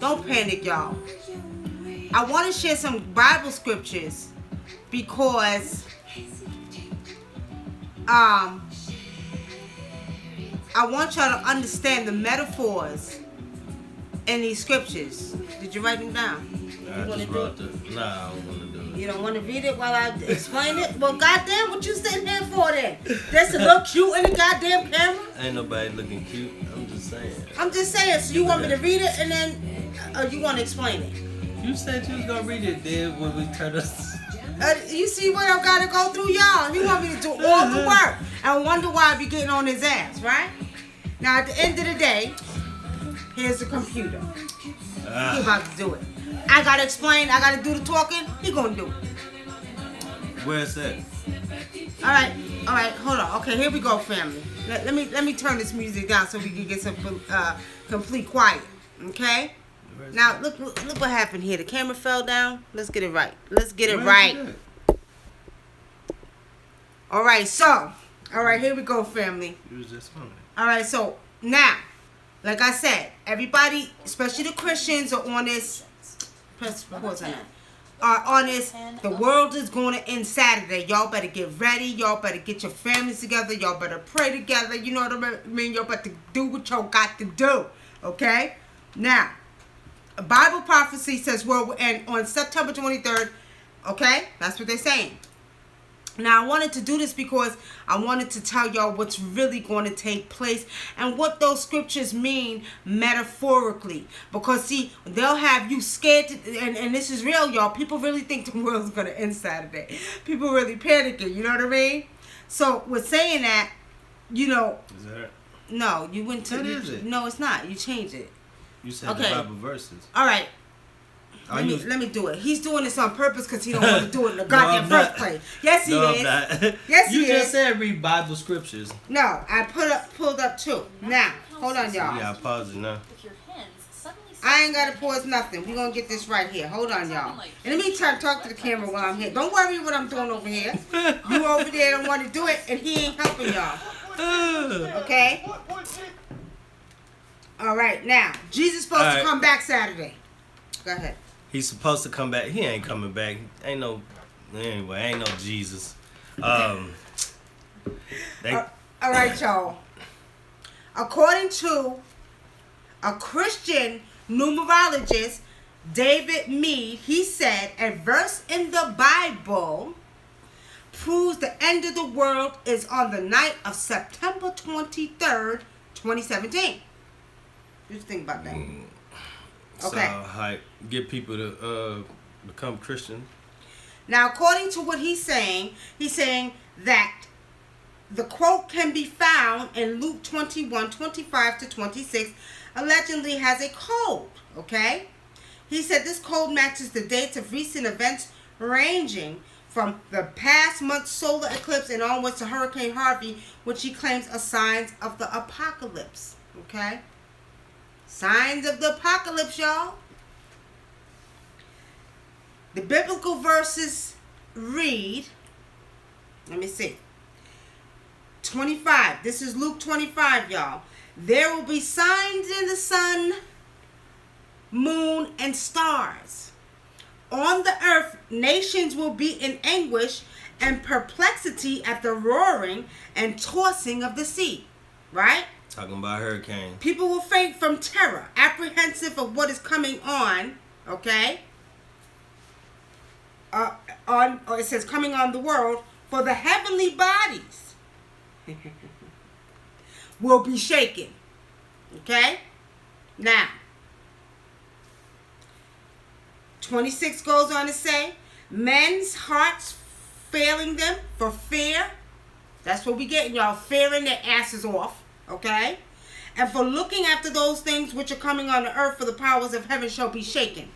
Don't panic, y'all. I want to share some Bible scriptures because I want y'all to understand the metaphors in these scriptures. Did you write them down? I just wrote it. Nah, I don't want to do it. You don't want to read it while I explain it? Well, goddamn, what you sitting here for then? Just to look cute in the goddamn camera? Ain't nobody looking cute. I'm just saying. I'm just saying. So you want me to read it and then you want to explain it? You said you was gonna read it, then when we turn us. You see what I gotta go through, y'all? He want me to do all the work. I wonder why I be getting on his ass, right? Now at the end of the day, here's the computer. He about to do it. I gotta explain. I gotta do the talking. He gonna do it. Where's that? All right. Hold on. Okay, here we go, family. Let me turn this music down so we can get some complete quiet. Okay. Now look what happened here. The camera fell down. Let's get it right. Let's get it right. All right. So, here we go, family. You was just on it. All right. So now, like I said, everybody, especially the Christians, are on this. Press pause on that. Are on this. The world is going to end Saturday. Y'all better get ready. Y'all better get your families together. Y'all better pray together. You know what I mean? Y'all better do what y'all got to do. Okay? Now, a Bible prophecy says world will end on September 23rd. Okay? That's what they're saying. Now, I wanted to do this because I wanted to tell y'all what's really going to take place and what those scriptures mean metaphorically. Because, see, they'll have you scared, and this is real, y'all. People really think the world's going to end Saturday. People really panicking, you know what I mean? So, with saying that, you know... Is that? No, you went to... What is it? No, it's not. You changed it. You said the Bible verses. All right. Let me do it. He's doing this on purpose because he don't want to do it in the goddamn first place. Yes, he is. Yes, he is. You just said read Bible scriptures. No, I pulled up two. Now, hold on, y'all. Yeah, I pause it now. I ain't got to pause nothing. We're going to get this right here. Hold on, y'all. In the meantime, talk to the camera while I'm here. Don't worry what I'm doing over here. You over there don't want to do it, and he ain't helping y'all. Okay? All right, now, Jesus supposed to come back Saturday. Go ahead. He's supposed to come back. He ain't coming back. Ain't no Jesus. All right, y'all. According to a Christian numerologist, David Mead, he said a verse in the Bible proves the end of the world is on the night of September 23rd, 2017. What do you think about that? Okay. So, get people to become Christian. Now, according to what he's saying that the quote can be found in Luke 21:25-26, allegedly has a code, okay? He said this code matches the dates of recent events ranging from the past month's solar eclipse and onwards to Hurricane Harvey, which he claims are signs of the apocalypse, okay? Signs of the apocalypse, y'all. The biblical verses read, let me see, 25. This is Luke 25, y'all. There will be signs in the sun, moon, and stars. On the earth, nations will be in anguish and perplexity at the roaring and tossing of the sea. Right? Talking about hurricane. People will faint from terror, apprehensive of what is coming on, okay? It says coming on the world, for the heavenly bodies will be shaken. Okay? Now, 26 goes on to say, men's hearts failing them for fear. That's what we getting, y'all, fearing their asses off. Okay? And for looking after those things which are coming on the earth, for the powers of heaven shall be shaken.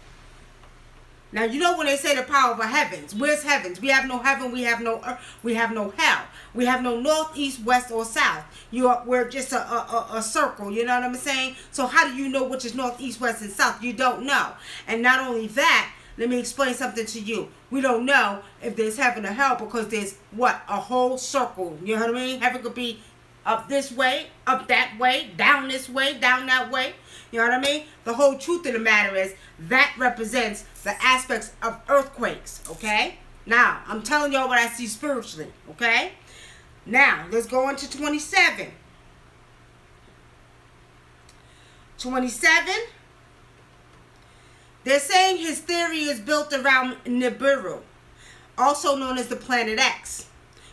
Now, you know when they say the power of the heavens, where's heavens? We have no heaven, we have no earth, we have no hell. We have no north, east, west, or south. We're just a circle, you know what I'm saying? So how do you know which is north, east, west, and south? You don't know. And not only that, let me explain something to you. We don't know if there's heaven or hell because there's, what, a whole circle. You know what I mean? Heaven could be Up this way, up that way, down this way, down that way. You know what I mean? The whole truth of the matter is that represents the aspects of earthquakes, okay? Now, I'm telling y'all what I see spiritually, okay? Now, let's go on to 27. 27. They're saying his theory is built around Nibiru, also known as the planet X,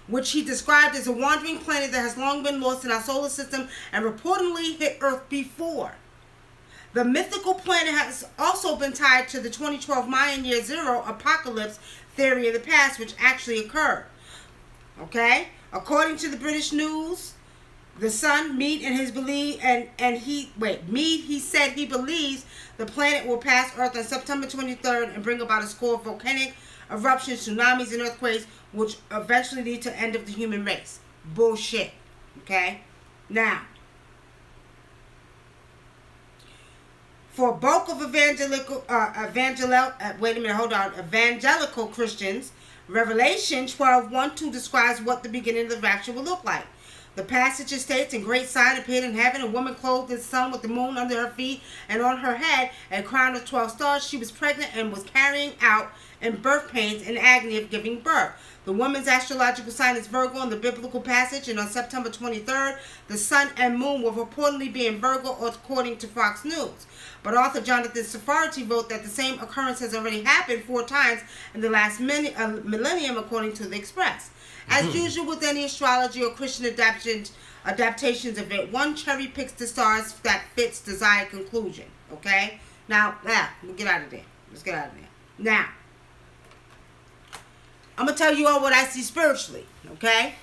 which he described as a wandering planet that has long been lost in our solar system and reportedly hit Earth before. The mythical planet has also been tied to the 2012 Mayan Year Zero apocalypse theory of the past, which actually occurred. Okay? According to the British news, the sun, Mead, and his belief, Mead, he said he believes the planet will pass Earth on September 23rd and bring about a score of volcanic eruptions, tsunamis, and earthquakes, which eventually lead to the end of the human race. Bullshit. Okay? Now, for a bulk of evangelical Christians, Revelation 12:1-2 describes what the beginning of the rapture will look like. The passage states, "In great sign appeared in heaven, a woman clothed in the sun with the moon under her feet, and on her head a crown of 12 stars. She was pregnant and was carrying out in birth pains and agony of giving birth. The woman's astrological sign is Virgo in the biblical passage, and on September 23rd, the sun and moon will reportedly be in Virgo, according to Fox News. But author Jonathan Safarty wrote that the same occurrence has already happened 4 times in the last millennium, according to the Express. As usual with any astrology or Christian adaptations of it, one cherry picks the stars that fits desired conclusion. Okay? Now, we'll get out of there. Let's get out of there. Now, I'm going to tell you all what I see spiritually. Okay?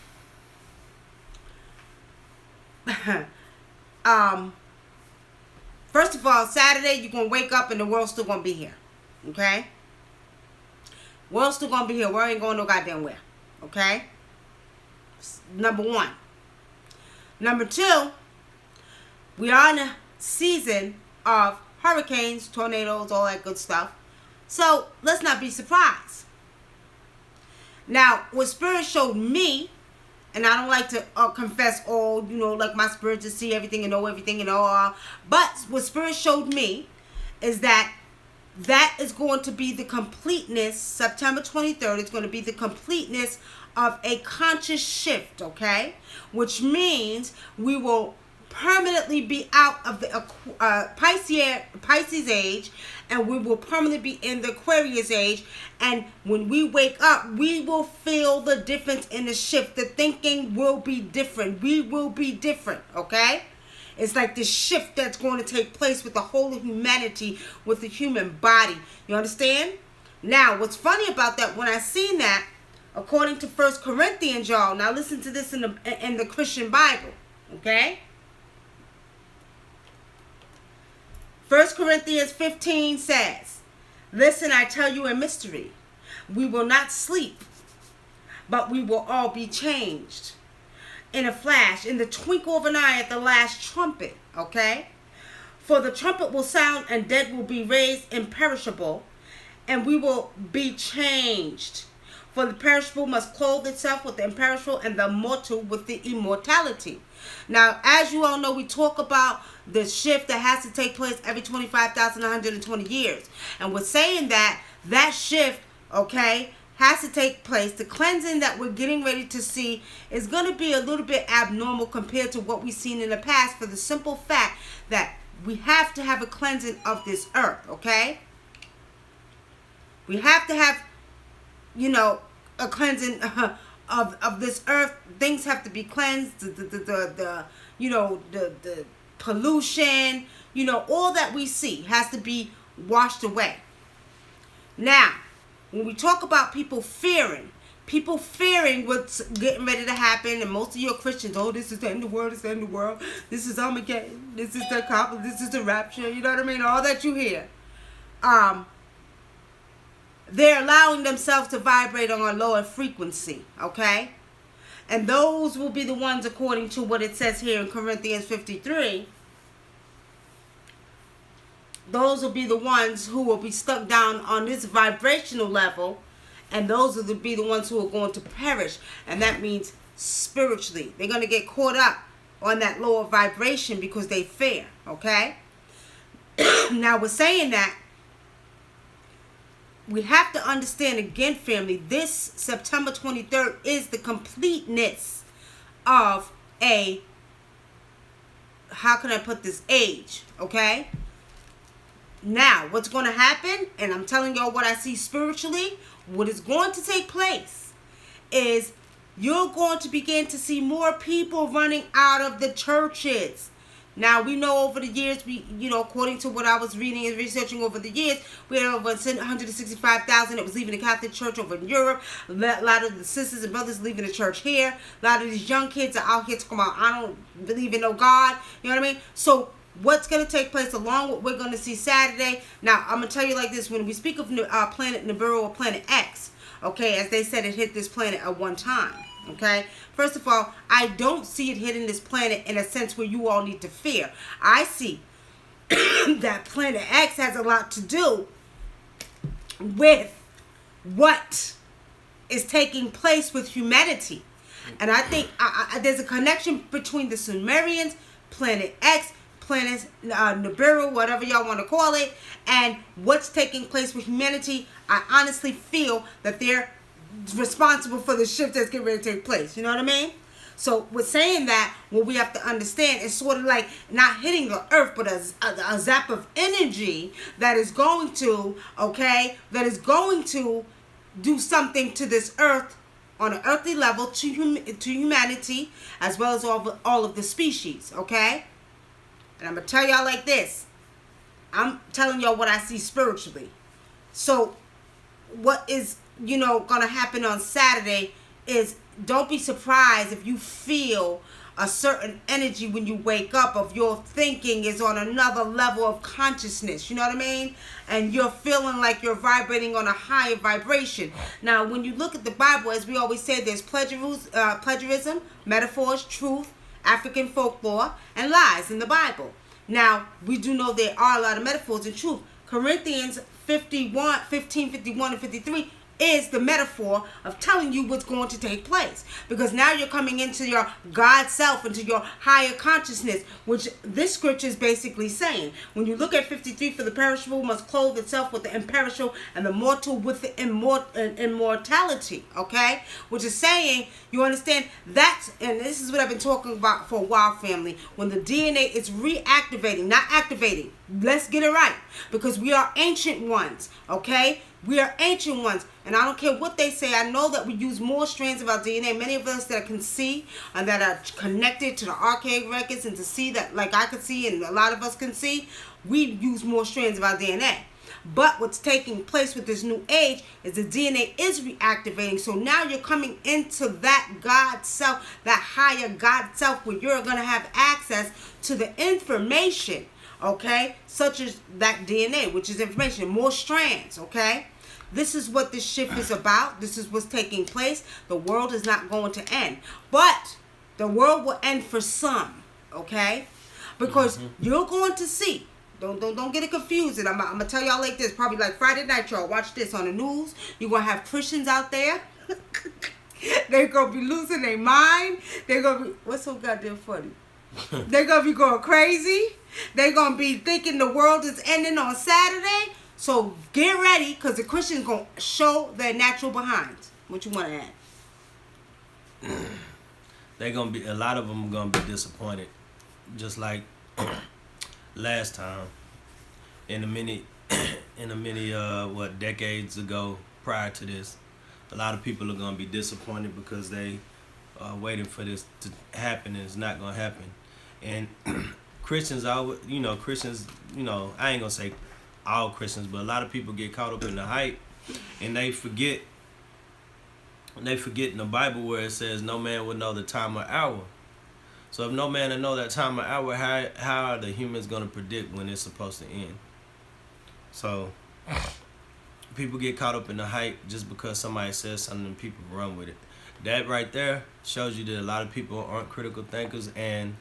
First of all, Saturday, you're going to wake up and the world's still going to be here. Okay? World's still going to be here. We ain't going no goddamn where. Okay? Number 1. Number 2, we are in a season of hurricanes, tornadoes, all that good stuff. So, let's not be surprised. Now, what Spirit showed me, and I don't like to confess all, like my spirit to see everything and know everything and all. But what Spirit showed me is that is going to be the completeness, September 23rd, it's going to be the completeness of a conscious shift, okay? Which means we will permanently be out of the Pisces age, and we will permanently be in the Aquarius age. And when we wake up, we will feel the difference in the shift. The thinking will be different. We will be different, okay? It's like this shift that's going to take place with the whole of humanity, with the human body. You understand? Now, what's funny about that, when I seen that, according to 1 Corinthians, y'all, now listen to this in the Christian Bible, okay? 1 Corinthians 15 says, "Listen, I tell you a mystery. We will not sleep, but we will all be changed in a flash, in the twinkle of an eye, at the last trumpet." Okay? "For the trumpet will sound, and dead will be raised imperishable, and we will be changed. For the perishable must clothe itself with the imperishable, and the mortal with the immortality." Now, as you all know, we talk about the shift that has to take place every 25,120 years. And we're saying that shift, okay, has to take place. The cleansing that we're getting ready to see is going to be a little bit abnormal compared to what we've seen in the past, for the simple fact that we have to have a cleansing of this earth, okay? We have to have, a cleansing of this earth. Things have to be cleansed. The pollution, all that we see has to be washed away. Now, when we talk about people fearing what's getting ready to happen, and most of you are Christians, this is the end of the world, it's the end of the world, this is Armageddon, this is this is the rapture, you know what I mean, all that you hear. They're allowing themselves to vibrate on a lower frequency, okay? And those will be the ones, according to what it says here in Corinthians 53, those will be the ones who will be stuck down on this vibrational level, and those will be the ones who are going to perish. And that means spiritually. They're going to get caught up on that lower vibration because they fear, okay? Now, we're saying that we have to understand again, family, this September 23rd is the completeness of a, how can I put this, age, okay? Now, what's going to happen, and I'm telling y'all what I see spiritually, what is going to take place is you're going to begin to see more people running out of the churches. Now, we know over the years, according to what I was reading and researching over the years, we had over 165,000 that was leaving the Catholic Church over in Europe. A lot of the sisters and brothers leaving the church here. A lot of these young kids are out here talking about, I don't believe in no God. You know what I mean? So, what's going to take place along with what we're going to see Saturday? Now, I'm going to tell you like this. When we speak of planet Nibiru or planet X, okay, as they said, it hit this planet at one time. Okay, first of all, I don't see it hitting this planet in a sense where you all need to fear. I see that planet X has a lot to do with what is taking place with humanity. And I think there's a connection between the Sumerians, planet X, planet Nibiru, whatever y'all want to call it, and what's taking place with humanity. I honestly feel that they're responsible for the shift that's getting ready to take place. You know what I mean? So with saying that, what we have to understand is sort of like not hitting the earth, but a zap of energy that is going to, that is going to do something to this earth on an earthly level to humanity as well as all of the species, okay? And I'm going to tell y'all like this. I'm telling y'all what I see spiritually. So what is gonna happen on Saturday is, don't be surprised if you feel a certain energy when you wake up of your thinking is on another level of consciousness, you know what I mean? And you're feeling like you're vibrating on a higher vibration. Now, when you look at the Bible, as we always say, there's plagiarism, metaphors, truth, African folklore, and lies in the Bible. Now, we do know there are a lot of metaphors and truth. Corinthians 15, 51, and 53 is the metaphor of telling you what's going to take place, because now you're coming into your God self, into your higher consciousness, which this scripture is basically saying. When you look at 53, for the perishable must clothe itself with the imperishable, and the mortal with the immortality, okay? Which is saying, you understand, that's, and this is what I've been talking about for a while, family. When the DNA is reactivating, not activating, let's get it right, because we are ancient ones, okay? We are ancient ones, and I don't care what they say. I know that we use more strands of our DNA. Many of us that can see and that are connected to the archaic records, and to see that, like I can see and a lot of us can see, we use more strands of our DNA. But what's taking place with this new age is the DNA is reactivating. So now you're coming into that God self, that higher God self, where you're going to have access to the information, okay, such as that DNA, which is information, more strands, okay? This is what this shift is about. This is what's taking place. The world is not going to end. But the world will end for some, okay? Because you're going to see. Don't get it confused. And I'm going to tell y'all like this. Probably like Friday night, y'all. Watch this on the news. You're going to have Christians out there. They're going to be losing their mind. They're going to be... What's so goddamn funny? They're going to be going crazy. They're going to be thinking the world is ending on Saturday. So get ready, because the Christians going to show their natural behinds. What you want to add? They're going to be, a lot of them are going to be disappointed. Just like last time. In the many decades ago prior to this. A lot of people are going to be disappointed because they are waiting for this to happen, and it's not going to happen. And Christians, I ain't going to say all Christians, but a lot of people get caught up in the hype, and they forget in the Bible where it says no man will know the time or hour. So if no man will know that time or hour, how are the humans going to predict when it's supposed to end? So people get caught up in the hype just because somebody says something and people run with it. That right there shows you that a lot of people aren't critical thinkers, and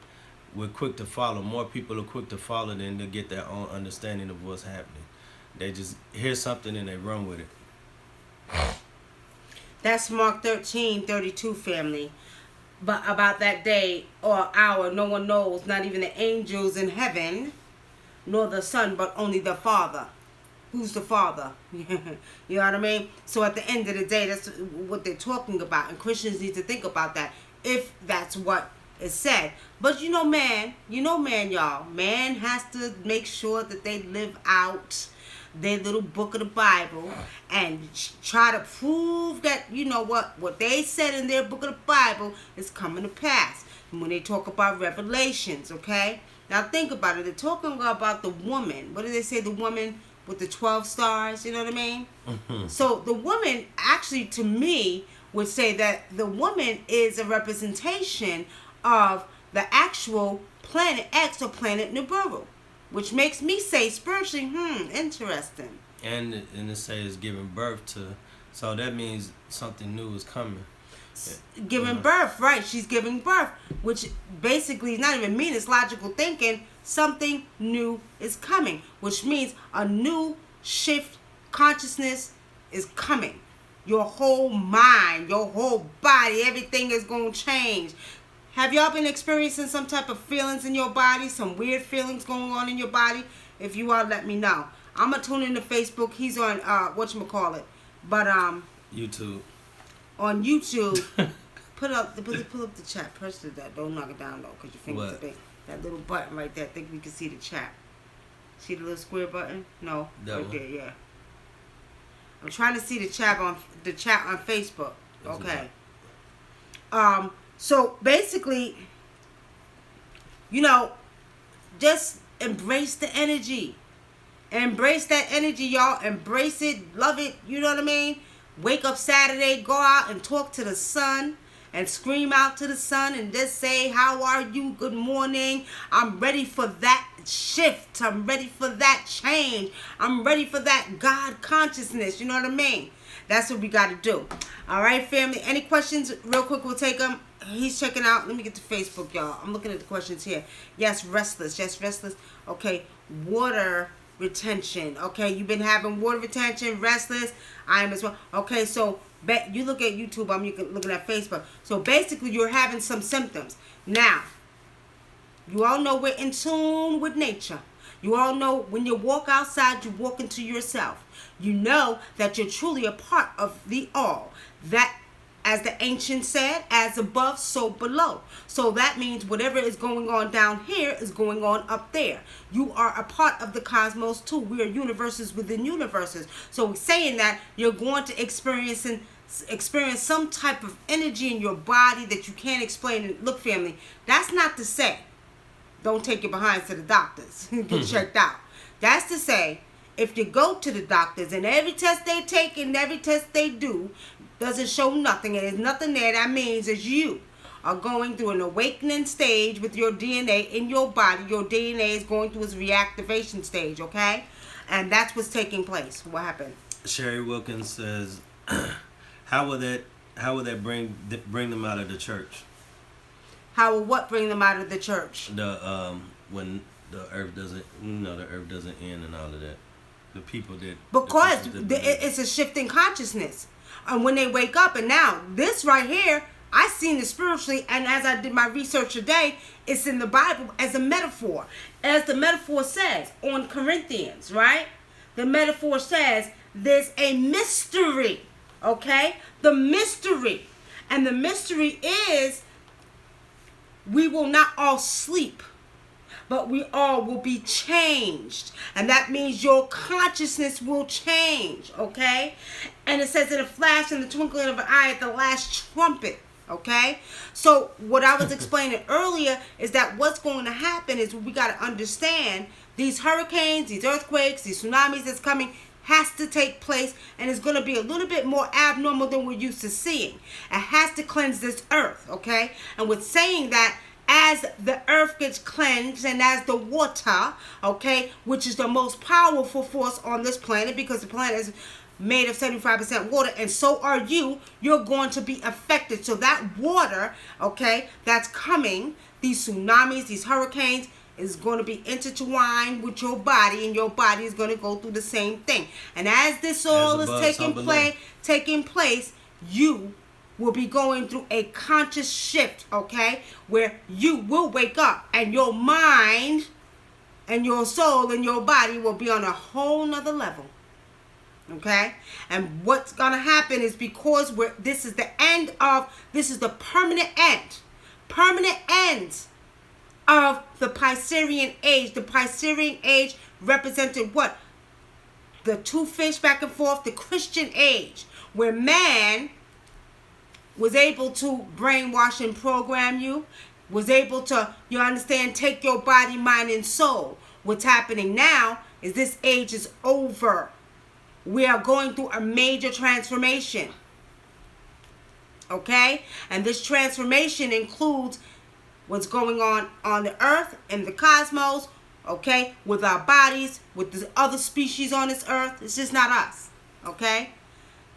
we're quick to follow. More people are quick to follow than to get their own understanding of what's happening. They just hear something and they run with it. That's Mark 13:32, family. But about that day or hour, no one knows, not even the angels in heaven, nor the Son, but only the Father. Who's the Father? You know what I mean? So at the end of the day, that's what they're talking about. And Christians need to think about that, if that's what is said. But man, y'all. Man has to make sure that they live out their little book of the Bible and try to prove that, what they said in their book of the Bible is coming to pass. And when they talk about Revelations, okay? Now think about it. They're talking about the woman. What do they say? The woman with the 12 stars, you know what I mean? Mm-hmm. So the woman, actually, to me, would say that the woman is a representation of the actual planet X or planet Nibiru. Which makes me say spiritually, interesting. And it says giving birth to, so that means something new is coming. Giving birth, right? She's giving birth, which basically is not even mean. It's logical thinking. Something new is coming, which means a new shift consciousness is coming. Your whole mind, your whole body, everything is going to change. Have y'all been experiencing some type of feelings in your body? Some weird feelings going on in your body? If you are, let me know. I'm going to tune into Facebook. He's on, whatchamacallit. But, YouTube. On YouTube, pull up the chat. Press that. Don't knock it down, though, because your fingers are big. That little button right there. I think we can see the chat. See the little square button? No. That right one. there, yeah. I'm trying to see the chat on Facebook. Okay. So basically, just embrace the energy. Embrace that energy, y'all. Embrace it. Love it. You know what I mean? Wake up Saturday, go out and talk to the sun and scream out to the sun and just say, how are you? Good morning. I'm ready for that shift. I'm ready for that change. I'm ready for that God consciousness. You know what I mean? That's what we got to do. All right, family. Any questions? Real quick, we'll take them. He's checking out. Let me get to Facebook, y'all. I'm looking at the questions here. Yes, restless. Yes, restless. Okay, water retention. Okay, you've been having water retention, restless. I am as well. Okay, so you look at YouTube. I'm looking at Facebook. So basically, you're having some symptoms. Now, you all know we're in tune with nature. You all know when you walk outside, you walk into yourself. You know that you're truly a part of the all. That, as the ancient said, as above, so below. So that means whatever is going on down here is going on up there. You are a part of the cosmos too. We are universes within universes. So saying that, you're going to experience some type of energy in your body that you can't explain. And look, family, that's not to say don't take your behinds to the doctors. Get checked out. That's to say, if you go to the doctors and every test they take and every test they do doesn't show nothing and there's nothing there, that means is you are going through an awakening stage with your DNA in your body. Your DNA is going through its reactivation stage, okay? And that's what's taking place. What happened? Sherry Wilkins says, how will that bring them out of the church? How will what bring them out of the church? When the earth doesn't end and all of that. The people that... Because it's a shift in consciousness. And when they wake up, and now, this right here, I seen it spiritually, and as I did my research today, it's in the Bible as a metaphor. As the metaphor says on Corinthians, right? The metaphor says there's a mystery, okay? The mystery. And the mystery is we will not all sleep, but we all will be changed. And that means your consciousness will change, okay? And it says in a flash, in the twinkling of an eye, at the last trumpet, okay? So what I was explaining earlier is that what's going to happen is we got to understand these hurricanes, these earthquakes, these tsunamis that's coming has to take place, and it's going to be a little bit more abnormal than we're used to seeing. It has to cleanse this earth, okay? And with saying that, as the earth gets cleansed and as the water, okay, which is the most powerful force on this planet, because the planet is made of 75% water, and so are you're going to be affected. So that water, okay, that's coming, these tsunamis, these hurricanes, is going to be intertwined with your body, and your body is going to go through the same thing. And as this all is taking place, you will be going through a conscious shift, okay? Where you will wake up and your mind and your soul and your body will be on a whole nother level. Okay? And what's going to happen is because this is the permanent end. Permanent end of the Piscean age. The Piscean age represented what? The two fish back and forth, the Christian age, where man was able to brainwash and program you, was able to, you understand, take your body, mind, and soul. What's happening now is this age is over. We are going through a major transformation. Okay? And this transformation includes what's going on the earth and the cosmos, okay? With our bodies, with the other species on this earth. It's just not us. Okay?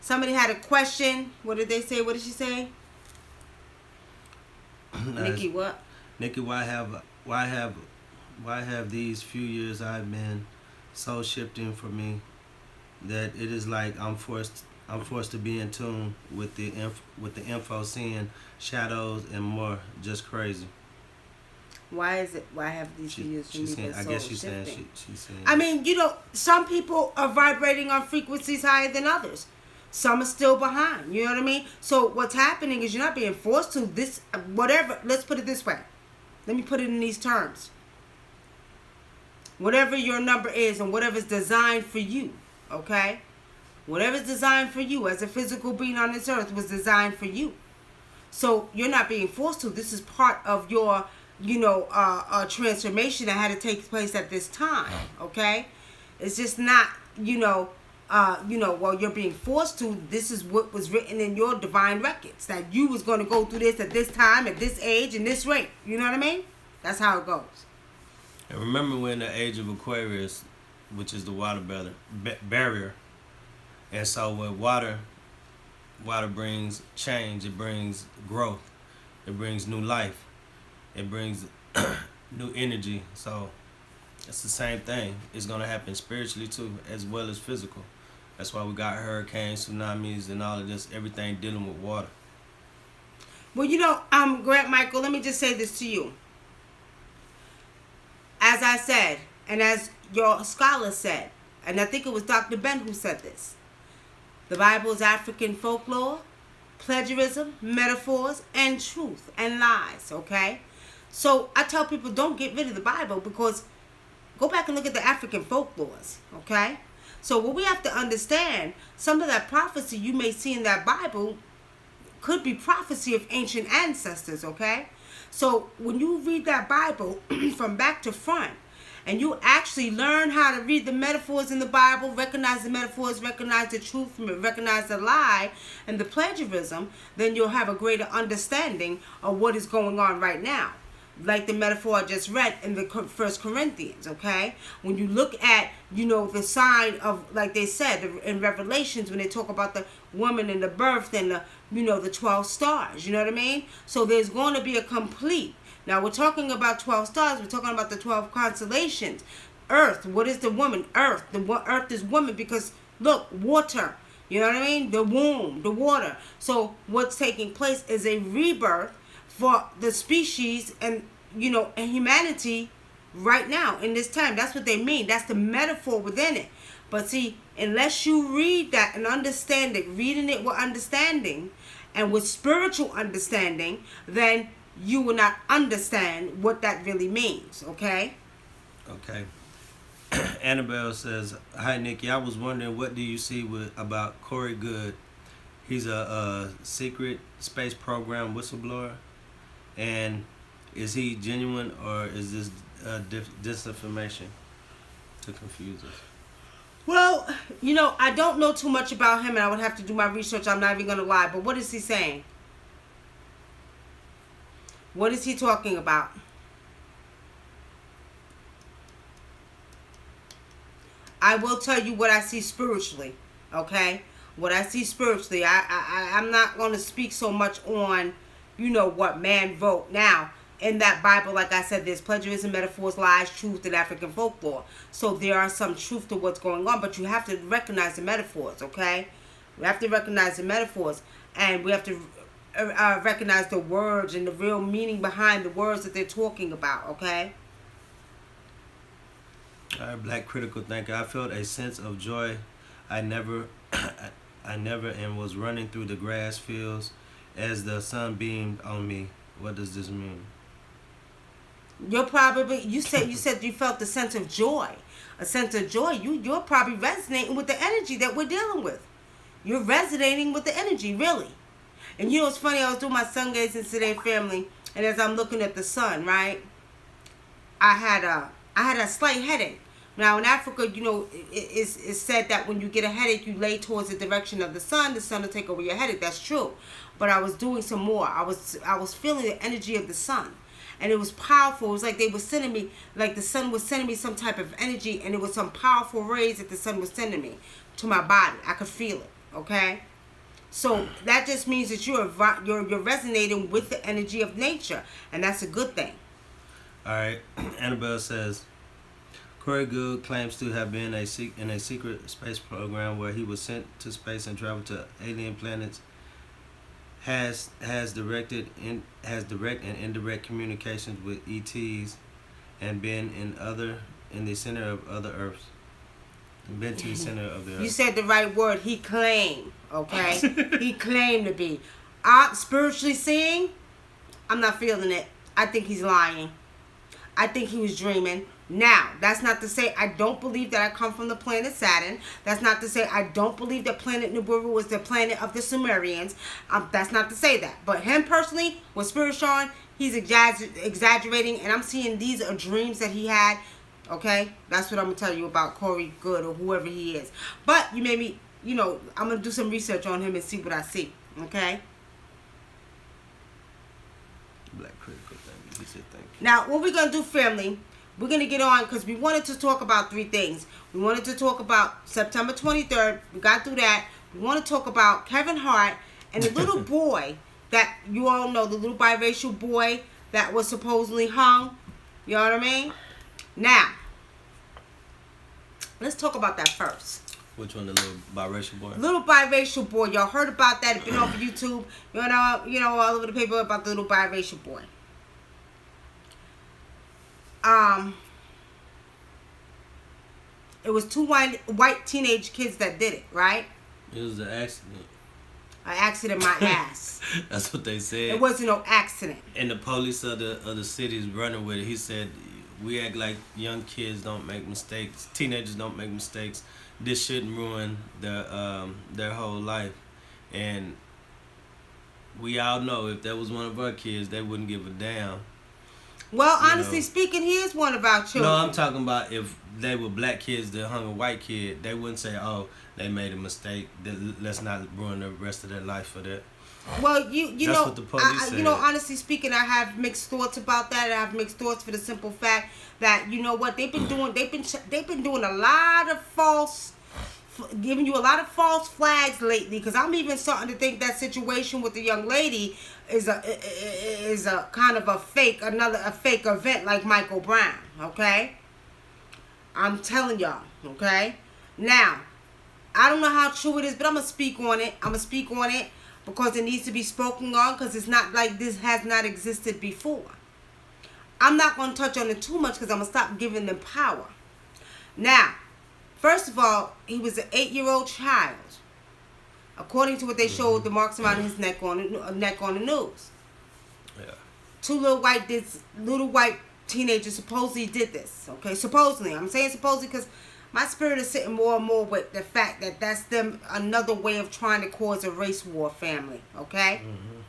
Somebody had a question. What did they say? What did she say? Nikki, what? Nikki, why have these few years I've been so shifting for me that it is like I'm forced to be in tune with the info, seeing shadows and more, just crazy. Why is it? Why have these few years for me been so I guess she's shifting? saying she's saying. I mean, some people are vibrating on frequencies higher than others. Some are still behind. You know what I mean? So what's happening is you're not being forced to this, whatever. Let's put it this way. Let me put it in these terms. Whatever your number is and whatever's designed for you, okay? Whatever's designed for you as a physical being on this earth was designed for you. So you're not being forced to. This is part of your, transformation that had to take place at this time, okay? It's just not, you're being forced to. This is what was written in your divine records, that you was going to go through this at this time, at this age, and this rate. You know what I mean? That's how it goes. And remember, we're in the age of Aquarius, which is the water barrier. And so when water brings change, it brings growth, it brings new life, it brings new energy. So it's the same thing. It's going to happen spiritually too, as well as physical. That's why we got hurricanes, tsunamis, and all of this, everything dealing with water. Well, Grant Michael, let me just say this to you. As I said, and as your scholar said, and I think it was Dr. Ben who said this, the Bible is African folklore, plagiarism, metaphors, and truth and lies, okay? So I tell people, don't get rid of the Bible, because go back and look at the African folklores, okay? So what we have to understand, some of that prophecy you may see in that Bible could be prophecy of ancient ancestors, okay? So when you read that Bible from back to front, and you actually learn how to read the metaphors in the Bible, recognize the metaphors, recognize the truth, recognize the lie and the plagiarism, then you'll have a greater understanding of what is going on right now. Like the metaphor I just read in the 1 Corinthians, okay? When you look at, the sign of, like they said in Revelations, when they talk about the woman and the birth and the 12 stars, you know what I mean? So there's going to be a complete. Now we're talking about 12 stars, we're talking about the 12 constellations. Earth, what is the woman? Earth, earth is woman, because look, water, you know what I mean? The womb, the water. So what's taking place is a rebirth for the species and and humanity right now in this time. That's what they mean. That's the metaphor within it. But see, unless you read that and understand it, reading it with understanding and with spiritual understanding, then you will not understand what that really means, okay? Okay. Annabelle says, "Hi, Nikki. I was wondering, what do you see about Corey Good? He's a secret space program whistleblower. And is he genuine, or is this disinformation to confuse us?" Well, I don't know too much about him, and I would have to do my research. I'm not even going to lie. But what is he saying? What is he talking about? I will tell you what I see spiritually, okay? What I see spiritually. I'm not going to speak so much on, what man wrote. Now, in that Bible, like I said, there's plagiarism, metaphors, lies, truth, and African folklore. So there are some truth to what's going on, but you have to recognize the metaphors, okay? We have to recognize the metaphors, and we have to recognize the words and the real meaning behind the words that they're talking about, okay? All right, Black Critical Thinker. I felt a sense of joy I never and was running through the grass fields as the sun beamed on me. What does this mean? You're probably, you said you felt the sense of joy. A sense of joy. You're probably resonating with the energy that we're dealing with. You're resonating with the energy, really. And you know what's funny? I was doing my sun gazing today, family, and as I'm looking at the sun, right, I had a slight headache. Now in Africa, you know, it's said that when you get a headache, you lay towards the direction of the sun will take over your headache. That's true. But I was doing some more. I was feeling the energy of the sun. And it was powerful. It was like they were sending me, like the sun was sending me some type of energy, and it was some powerful rays that the sun was sending me to my body. I could feel it, okay? So that just means that you're resonating with the energy of nature, and that's a good thing. All right. Annabelle says, Corey Goode claims to have been in a secret space program where he was sent to space and traveled to alien planets. Has direct and indirect communications with ETs, and been in the center of other Earths. Been to the center of the Earth. You said the right word. He claimed, okay? He claimed to be. Spiritually seeing, I'm not feeling it. I think he's lying. I think he was dreaming. Now, that's not to say I don't believe that I come from the planet Saturn. That's not to say I don't believe that planet Nibiru was the planet of the Sumerians. That's not to say that. But him personally, with Spirit showing, he's exaggerating. And I'm seeing these are dreams that he had. Okay? That's what I'm going to tell you about Corey Goode or whoever he is. But you made me, you know, I'm going to do some research on him and see what I see. Okay? Black Critical Thinker. He said thank you. Now, what we're going to do, family, we're going to get on because we wanted to talk about 3 things. We wanted to talk about September 23rd. We got through that. We want to talk about Kevin Hart and the little boy that you all know, the little biracial boy that was supposedly hung. You know what I mean? Now, let's talk about that first. Which one, the little biracial boy? Little biracial boy. Y'all heard about that. It's been off of YouTube. You know, all over the paper about the little biracial boy. It was 2 white teenage kids that did it, right? It was an accident. An accident, my ass. That's what they said. It wasn't no accident. And the police of the city is running with it. He said, we act like young kids don't make mistakes. Teenagers don't make mistakes. This shouldn't ruin their whole life. And we all know if that was one of our kids, they wouldn't give a damn. Well, honestly speaking, he is one of our children. No, I'm talking about if they were black kids that hung a white kid, they wouldn't say, oh, they made a mistake. Let's not ruin the rest of their life for that. Well, you That's know, what the police said. You know, honestly speaking, I have mixed thoughts about that. I have mixed thoughts for the simple fact that, you know what, they've been doing a lot of false, giving you a lot of false flags lately. Because I'm even starting to think that situation with the young lady is a kind of a fake event like Michael Brown. Okay, I'm telling y'all. Okay, now I don't know how true it is, but I'm gonna speak on it. Because it needs to be spoken on, because it's not like this has not existed before. I'm not going to touch on it too much because I'm going to stop giving them power. Now, first of all, he was an 8-year-old child. According to what they showed, the marks around his neck on the news. Yeah. 2 little white teenagers supposedly did this. Okay, supposedly. I'm saying supposedly because my spirit is sitting more and more with the fact that that's them another way of trying to cause a race war, family. Okay? Mm-hmm.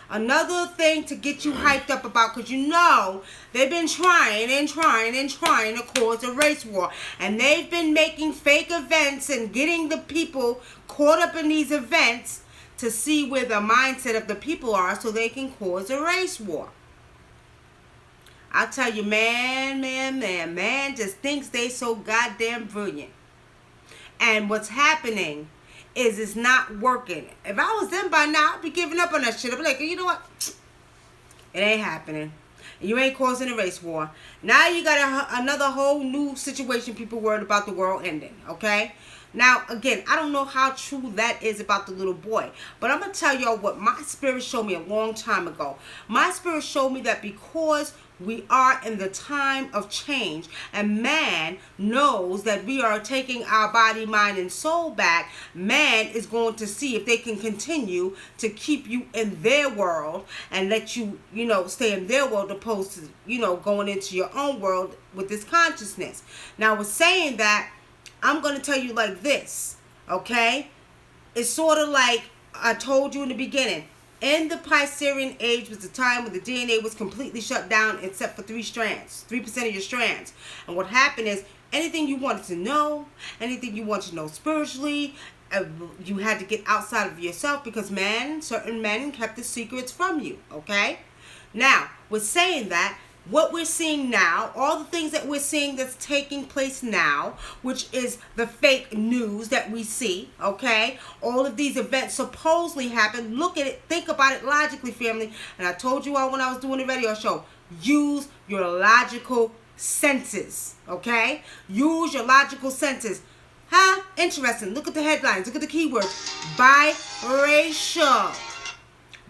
Another thing to get you hyped up about, because you know they've been trying to cause a race war. And they've been making fake events and getting the people caught up in these events to see where the mindset of the people are so they can cause a race war. I'll tell you, man just thinks they so goddamn brilliant. And what's happening is it's not working. If I was them by now, I'd be giving up on that shit. I'd be like, you know what? It ain't happening. You ain't causing a race war. Now you got another whole new situation, people worried about the world ending, okay? Now, again, I don't know how true that is about the little boy, but I'm going to tell y'all what my spirit showed me a long time ago. My spirit showed me that because we are in the time of change and man knows that we are taking our body, mind, and soul back, man is going to see if they can continue to keep you in their world and let you, stay in their world opposed to, going into your own world with this consciousness. Now, with saying that, I'm going to tell you like this, okay? It's sort of like I told you in the beginning. In the Piscean age was the time when the DNA was completely shut down except for 3 strands, 3% of your strands. And what happened is anything you wanted to know, anything you wanted to know spiritually, you had to get outside of yourself because certain men kept the secrets from you, okay? Now, with saying that, what we're seeing now, all the things that we're seeing that's taking place now, which is the fake news that we see, okay? All of these events supposedly happen. Look at it. Think about it logically, family. And I told you all when I was doing the radio show, use your logical senses, okay? Use your logical senses. Huh? Interesting. Look at the headlines. Look at the keywords. Biracial.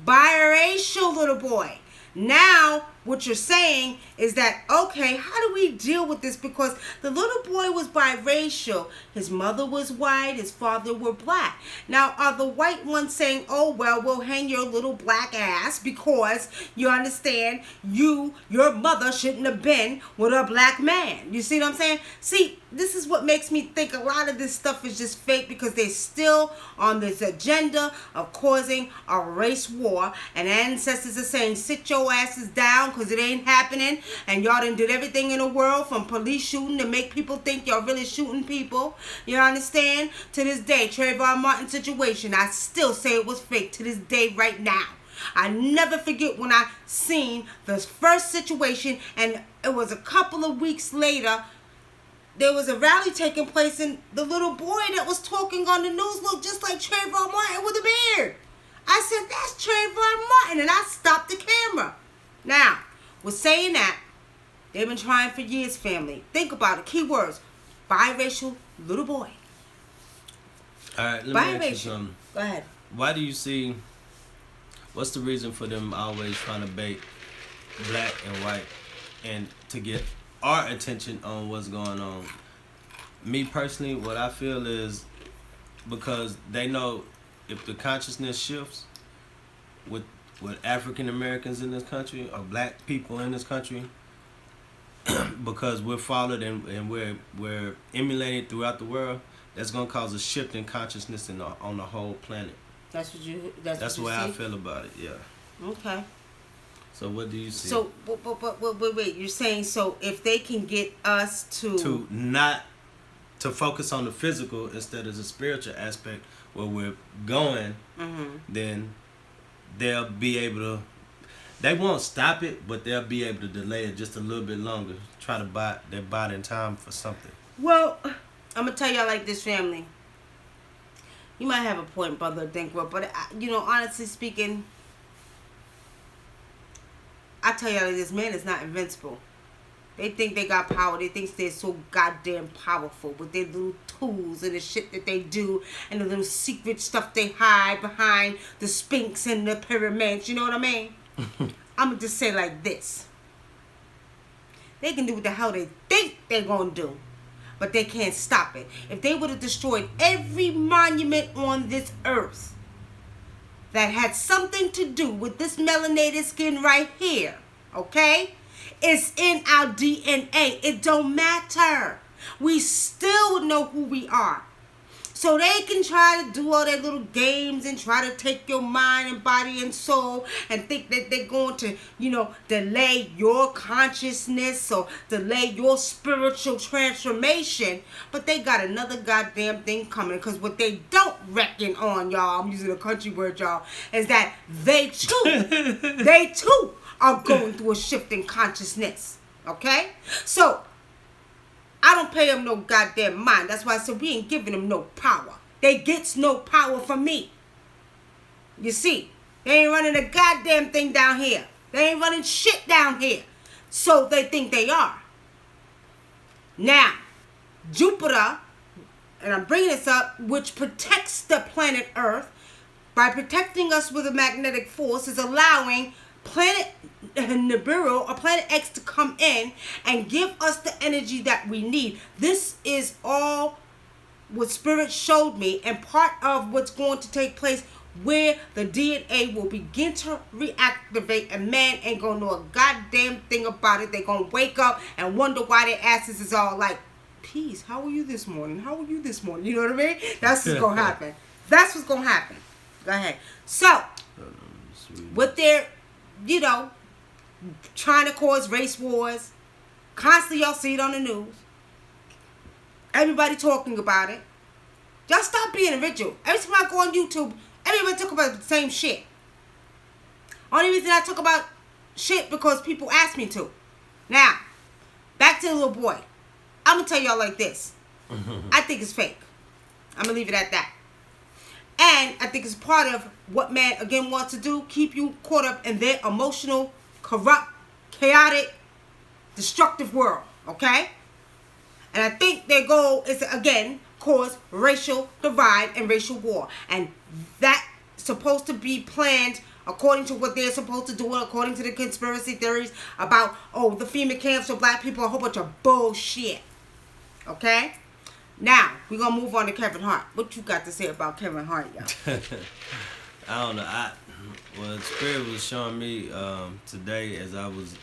Biracial, little boy. Now, what you're saying is that, okay, how do we deal with this? Because the little boy was biracial. His mother was white. His father were black. Now, are the white ones saying, oh, well, we'll hang your little black ass because you understand your mother shouldn't have been with a black man. You see what I'm saying? See, this is what makes me think a lot of this stuff is just fake because they're still on this agenda of causing a race war. And ancestors are saying, sit your asses down because it ain't happening. And y'all done did everything in the world from police shooting to make people think y'all really shooting people. You understand? To this day, Trayvon Martin situation, I still say it was fake to this day right now. I never forget when I seen the first situation and it was a couple of weeks later, there was a rally taking place and the little boy that was talking on the news looked just like Trayvon Martin with a beard. I said, that's Trayvon Martin, and I stopped the camera. Now, with saying that, they've been trying for years, family. Think about it. Keywords. Biracial little boy. All right, let me ask you something. Go ahead. Why do you see, what's the reason for them always trying to bait black and white and to get our attention on what's going on? Me personally, what I feel is because they know if the consciousness shifts with African Americans in this country or black people in this country, because we're followed and we're emulated throughout the world, that's gonna cause a shift in consciousness on the whole planet. That's the way I feel about it. Yeah. Okay. So what do you see? So, wait. You're saying so if they can get us to focus on the physical instead of the spiritual aspect where we're going, then they'll be able to. They won't stop it, but they'll be able to delay it just a little bit longer. Try to buy in time for something. Well, I'm gonna tell y'all like this, family. You might have a point, brother Dinkwa, but honestly speaking, I tell y'all like this, man is not invincible. They think they got power. They think they're so goddamn powerful with their little tools and the shit that they do and the little secret stuff they hide behind the Sphinx and the pyramids. You know what I mean? I'm going to just say like this. They can do what the hell they think they're going to do, but they can't stop it. If they would have destroyed every monument on this earth that had something to do with this melanated skin right here, okay? It's in our DNA. It don't matter. We still would know who we are. So they can try to do all their little games and try to take your mind and body and soul and think that they're going to, delay your consciousness or delay your spiritual transformation. But they got another goddamn thing coming, because what they don't reckon on, y'all, I'm using a country word, y'all, is that they too are going through a shift in consciousness. Okay? So, I don't pay them no goddamn mind. That's why I said we ain't giving them no power. They gets no power from me. You see, they ain't running a goddamn thing down here. They ain't running shit down here. So they think they are. Now, Jupiter, and I'm bringing this up, which protects the planet Earth by protecting us with a magnetic force, is allowing planet Nibiru or planet X to come in and give us the energy that we need. This is all what Spirit showed me, and part of what's going to take place, where the DNA will begin to reactivate, and man ain't gonna know a goddamn thing about it. They're gonna wake up and wonder why their asses is all like, peace, how are you this morning? How are you this morning? You know what I mean? That's what's gonna happen. That's what's gonna happen. Go ahead. So, what they're, you know, trying to cause race wars, constantly y'all see it on the news. Everybody talking about it. Y'all stop being original. Every time I go on YouTube, everybody talk about the same shit. Only reason I talk about shit because people ask me to. Now, back to the little boy. I'm going to tell y'all like this. I think it's fake. I'm going to leave it at that. And I think it's part of what man, again, wants to do. Keep you caught up in their emotional, corrupt, chaotic, destructive world. Okay? And I think their goal is to, again, cause racial divide and racial war. And that's supposed to be planned according to what they're supposed to do, according to the conspiracy theories about, oh, the FEMA camps for black people, a whole bunch of bullshit. Okay? Now, we're going to move on to Kevin Hart. What you got to say about Kevin Hart, y'all? I don't know. Well, Spirit was showing me today as I was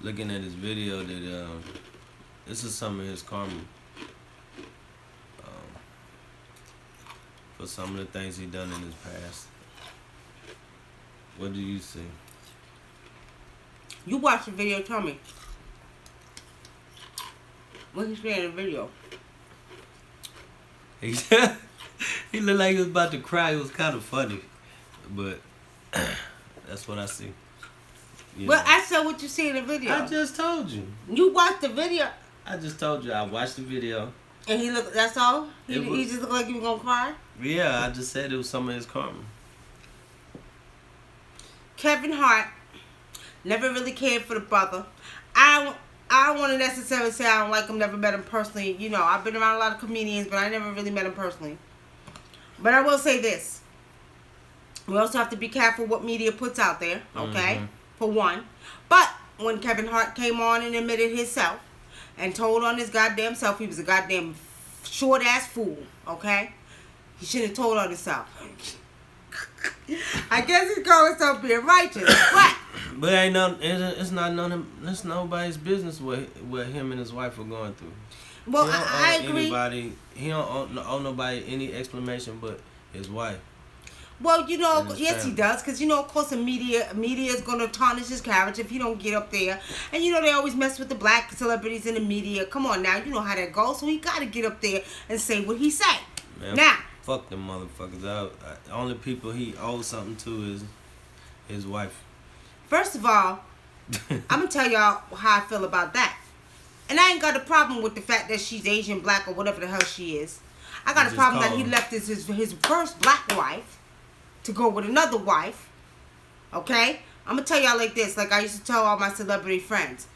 looking at his video that this is some of his karma for some of the things he done in his past. What do you see? You watch the video, tell me. What he said in the video? He looked like he was about to cry. It was kind of funny, but that's what I see. Well, I said what you see in the video. I just told you. You watched the video. I just told you I watched the video. And he looked, that's all? He just looked like he was going to cry? Yeah, I just said it was some of his karma. Kevin Hart never really cared for the brother. I don't want to necessarily say I don't like him, never met him personally. You know, I've been around a lot of comedians, but I never really met him personally. But I will say this. We also have to be careful what media puts out there, okay? Mm-hmm. For one. But when Kevin Hart came on and admitted himself and told on his goddamn self he was a goddamn short-ass fool, okay? He shouldn't have told on himself. I guess he's calling himself being righteous, but it's nobody's business what him and his wife are going through. Well, I agree. He don't owe nobody any explanation but his wife. Well, you know, yes, he does, because, you know, of course, the media is going to tarnish his character if he don't get up there. And, you know, they always mess with the black celebrities in the media. Come on now, you know how that goes. So he got to get up there and say what he say. Man, now, fuck them motherfuckers. The only people he owes something to is his wife. First of all, I'm going to tell y'all how I feel about that. And I ain't got a problem with the fact that she's Asian, black, or whatever the hell she is. I got a problem that he left his first black wife to go with another wife. Okay? I'm going to tell y'all like this, like I used to tell all my celebrity friends.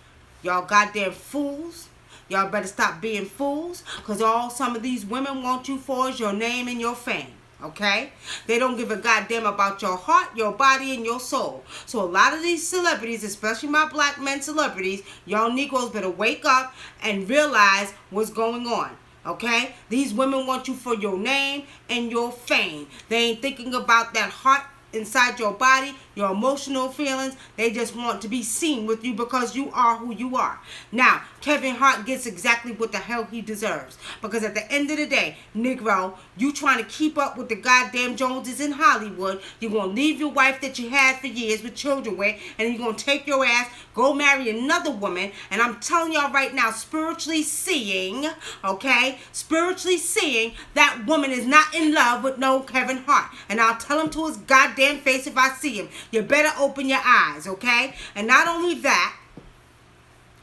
Y'all goddamn fools. Y'all better stop being fools, because all some of these women want you for is your name and your fame. Okay? They don't give a goddamn about your heart, your body, and your soul. So a lot of these celebrities, especially my black men celebrities, y'all Negroes better wake up and realize what's going on. Okay? These women want you for your name and your fame. They ain't thinking about that heart inside your body, your emotional feelings. They just want to be seen with you because you are who you are. Now, Kevin Hart gets exactly what the hell he deserves. Because at the end of the day, Negro, you trying to keep up with the goddamn Joneses in Hollywood. You're going to leave your wife that you had for years with children with, and you're going to take your ass, go marry another woman. And I'm telling y'all right now, spiritually seeing, okay, spiritually seeing, that woman is not in love with no Kevin Hart. And I'll tell him to his goddamn face if I see him. You better open your eyes, okay? And not only that,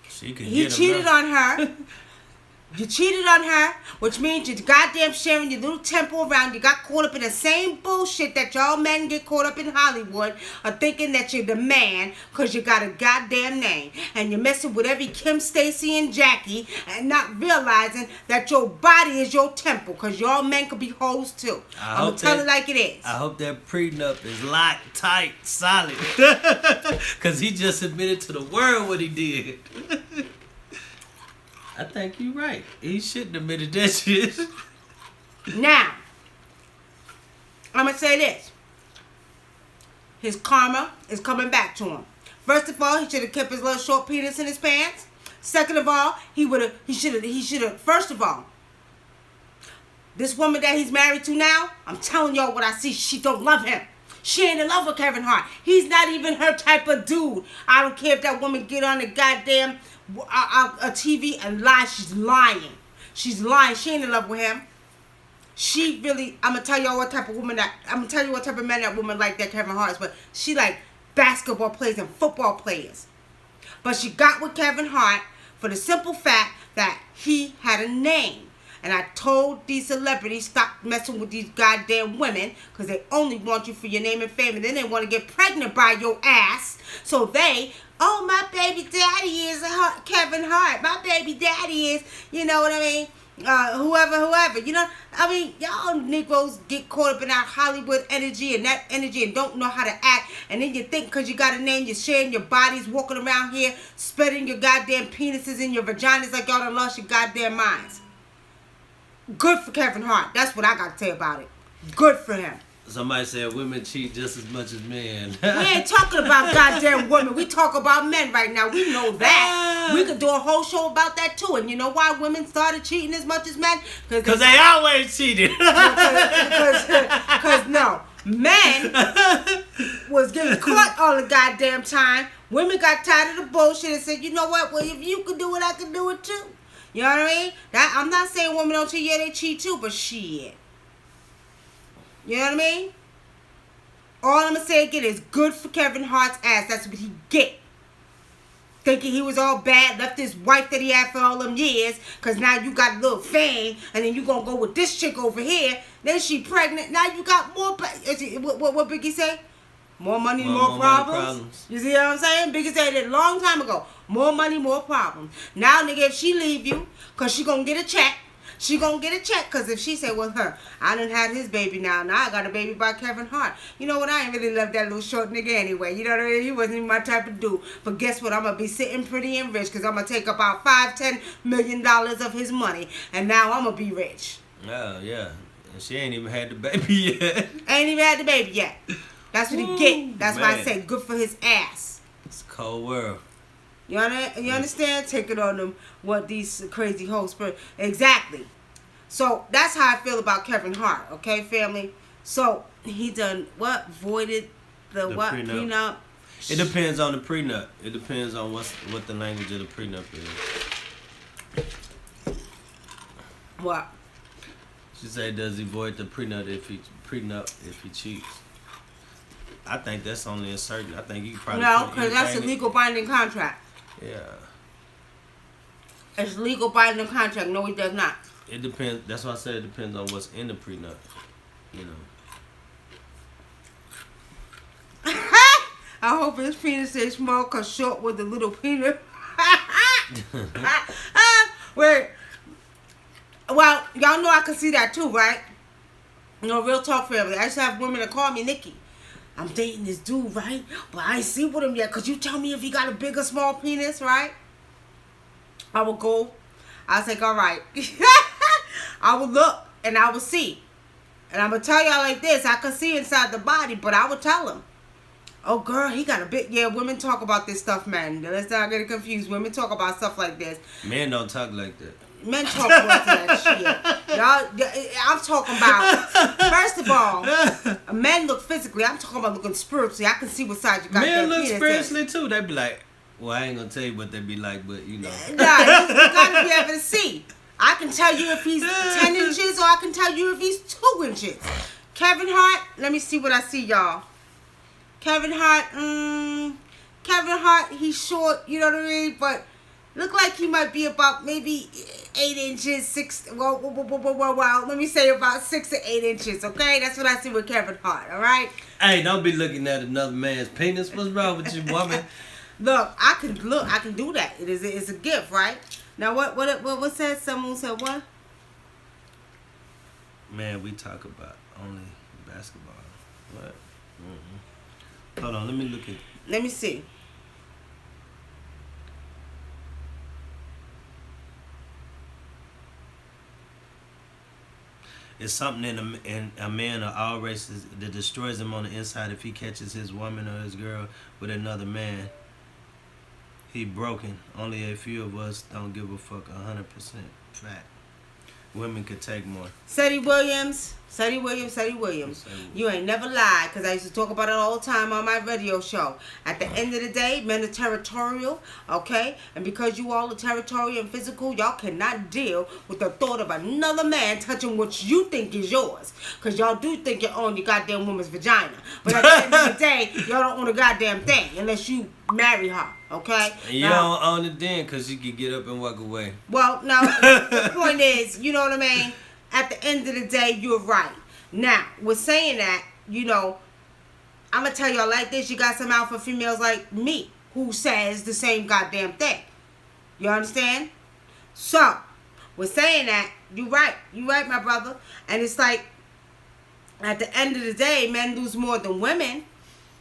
he cheated on her. You cheated on her, which means you goddamn sharing your little temple around. You got caught up in the same bullshit that y'all men get caught up in Hollywood of thinking that you're the man because you got a goddamn name. And you're messing with every Kim, Stacy, and Jackie and not realizing that your body is your temple because y'all men could be hoes too. I'm going to tell it like it is. I hope that prenup is locked, tight, solid. Because he just admitted to the world what he did. I think you're right. He shouldn't have admitted that shit. Now, I'm going to say this. His karma is coming back to him. First of all, he should have kept his little short penis in his pants. Second of all, he should have, first of all, this woman that he's married to now, I'm telling y'all what I see, she don't love him. She ain't in love with Kevin Hart. He's not even her type of dude. I don't care if that woman get on the goddamn a TV and lie. She's lying. She's lying. She ain't in love with him. She really, I'm gonna tell y'all what type of woman that, I'm gonna tell you what type of man that woman like that Kevin Hart is, but she like basketball players and football players. But she got with Kevin Hart for the simple fact that he had a name. And I told these celebrities, stop messing with these goddamn women because they only want you for your name and fame. And then they want to get pregnant by your ass. So they, oh, my baby daddy is Kevin Hart. My baby daddy is, you know what I mean, whoever. You know, I mean, y'all Negroes get caught up in that Hollywood energy and that energy and don't know how to act. And then you think because you got a name, you're sharing your bodies, walking around here, spreading your goddamn penises in your vaginas like y'all done lost your goddamn minds. Good for Kevin Hart. That's what I got to say about it. Good for him. Somebody said women cheat just as much as men. We ain't talking about goddamn women. We talk about men right now. We know that. We could do a whole show about that too. And you know why women started cheating as much as men? Because they always cheated. Because no. Men was getting caught all the goddamn time. Women got tired of the bullshit and said, you know what? Well, if you can do it, I can do it too. You know what I mean? I'm not saying women don't cheat. Yeah, they cheat too, but shit. You know what I mean? All I'm going to say again is good for Kevin Hart's ass. That's what he get. Thinking he was all bad, left his wife that he had for all them years, because now you got a little fame, and then you going to go with this chick over here. Then she pregnant. Now you got more. What Biggie say? More money, more problems. You see what I'm saying? Biggie said it a long time ago. More money, more problems. Now, nigga, if she leave you, because she going to get a check, she going to get a check. Because if she say, well, I done had his baby now. Now I got a baby by Kevin Hart. You know what? I ain't really love that little short nigga anyway. You know what I mean? He wasn't even my type of dude. But guess what? I'm going to be sitting pretty and rich because I'm going to take about $5-10 million of his money. And now I'm going to be rich. Oh, yeah. And she ain't even had the baby yet. Ain't even had the baby yet. That's what he get. That's why I say good for his ass. It's a cold world. You understand? Take it on them. What these crazy hoes. Exactly. So that's how I feel about Kevin Hart. Okay, family. So he done what? Voided the what prenup? It depends on the prenup. It depends on what the language of the prenup is. What? She said, does he void the prenup if he cheats? I think that's only a certain. I think you probably no, because that's a legal binding contract. Yeah. It's legal binding contract. No, he does not. It depends. That's why I said it depends on what's in the prenup. You know. I hope his penis stays small, cause short with a little penis. Wait. Well, y'all know I can see that too, right? You know, real talk, family. I used to have women that call me Nikki. I'm dating this dude, right? But I ain't sleep with him yet. Could you tell me if he got a big or small penis, right? I would go. I was like, all right. I would look and I would see. And I'm going to tell y'all like this. I could see inside the body, but I would tell him. Oh, girl, he got a big... Yeah, women talk about this stuff, man. Let's not get confused. Women talk about stuff like this. Men don't talk like that. Men talk about that shit. Y'all, I'm talking about... First of all, men look physically. I'm talking about looking spiritually. I can see what side you got. Men look spiritually, too. They be like... Well, I ain't going to tell you what they be like, but, you know. Nah, you got to be able to see. I can tell you if he's 10 inches or I can tell you if he's 2 inches. Kevin Hart, let me see what I see, y'all. Kevin Hart, he's short, you know what I mean? But Look like he might be about maybe 8 inches, 6. Well. Let me say about 6 to 8 inches. Okay, that's what I see with Kevin Hart. All right. Hey, don't be looking at another man's penis. What's wrong with you, woman? I can do that. It's a gift, right? Now what said? Someone said what? Man, we talk about only basketball. What? Mm-mm. Hold on, let me look at. Let me see. It's something in a man of all races that destroys him on the inside if he catches his woman or his girl with another man. He broken. Only a few of us don't give a fuck. 100% fact. Women could take more. Seddy Williams. You ain't never lied, because I used to talk about it all the time on my radio show. At the end of the day, men are territorial, okay? And because you all are territorial and physical, y'all cannot deal with the thought of another man touching what you think is yours. Because y'all do think you own your goddamn woman's vagina. But at the end of the day, y'all don't own a goddamn thing unless you marry her, okay? And you don't own it then because you can get up and walk away. Well, now, the point is, you know what I mean? At the end of the day, you're right. Now, with saying that, I'm going to tell y'all like this. You got some alpha females like me who says the same goddamn thing. You understand? So, with saying that, you're right. You're right, my brother. And it's like, at the end of the day, men lose more than women.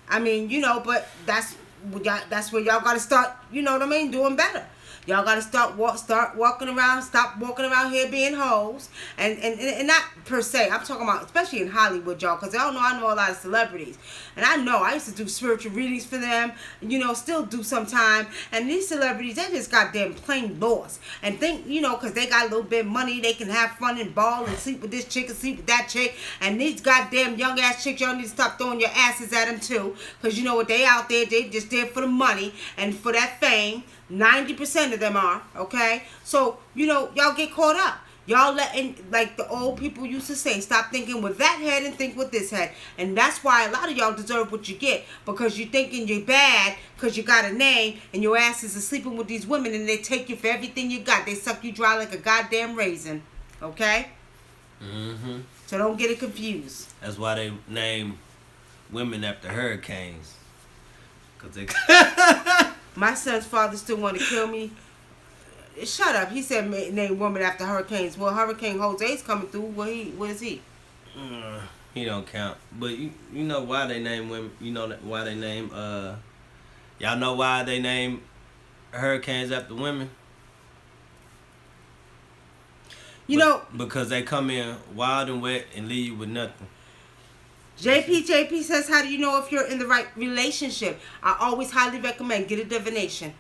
I mean, but that's where y'all got to start, doing better. Y'all got to stop walking around, stop walking around here being hoes. And not per se. I'm talking about, especially in Hollywood, y'all, because I know a lot of celebrities. And I used to do spiritual readings for them, still do sometime. And these celebrities, they just goddamn plain lost. And think, because they got a little bit of money, they can have fun and ball and sleep with this chick and sleep with that chick. And these goddamn young ass chicks, y'all need to stop throwing your asses at them too. Because you know what, they out there, they just there for the money and for that fame. 90% of them are, okay? So, y'all get caught up. Y'all letting, like the old people used to say, stop thinking with that head and think with this head. And that's why a lot of y'all deserve what you get. Because you're thinking you're bad because you got a name and your asses are sleeping with these women and they take you for everything you got. They suck you dry like a goddamn raisin, okay? Mm-hmm. So don't get it confused. That's why they name women after hurricanes. Because they... My son's father still want to kill me. Shut up. He said name woman after hurricanes. Well, Hurricane Jose's coming through. What is he? He don't count. But you know why they name women. You know why they name y'all know why they name hurricanes after women? Because they come in wild and wet and leave you with nothing. JP says, how do you know if you're in the right relationship? I always highly recommend get a divination.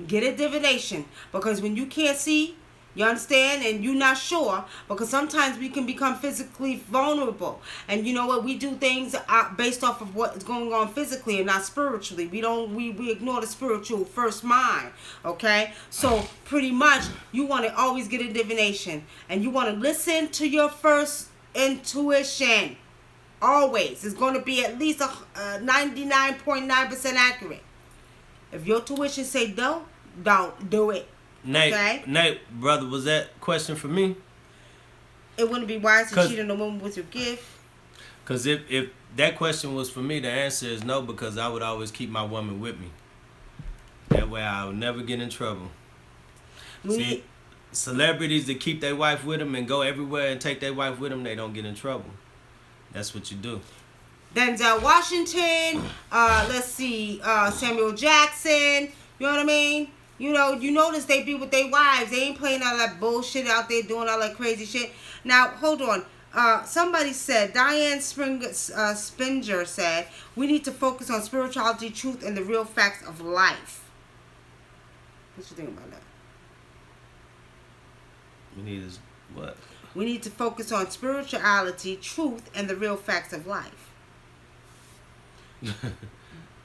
Get a divination. Because when you can't see, you understand, and you're not sure, because sometimes we can become physically vulnerable. And you know what? We do things based off of what's going on physically and not spiritually. We ignore the spiritual first mind, okay? So pretty much you want to always get a divination. And you want to listen to your first intuition. Always. It's going to be at least 99.9% accurate. If your tuition say don't do it. Nate, brother, was that question for me? It wouldn't be wise to cheat on a woman with your gift. Because if that question was for me, the answer is no, because I would always keep my woman with me. That way I would never get in trouble. See, celebrities that keep their wife with them and go everywhere and take their wife with them, they don't get in trouble. That's what you do. Denzel Washington, let's see, Samuel Jackson, you know what I mean? You notice they be with their wives. They ain't playing all that bullshit out there doing all that crazy shit. Now, hold on. Somebody said, Diane Spinger said, we need to focus on spirituality, truth, and the real facts of life. What you think about that? We need is what? We need to focus on spirituality, truth, and the real facts of life.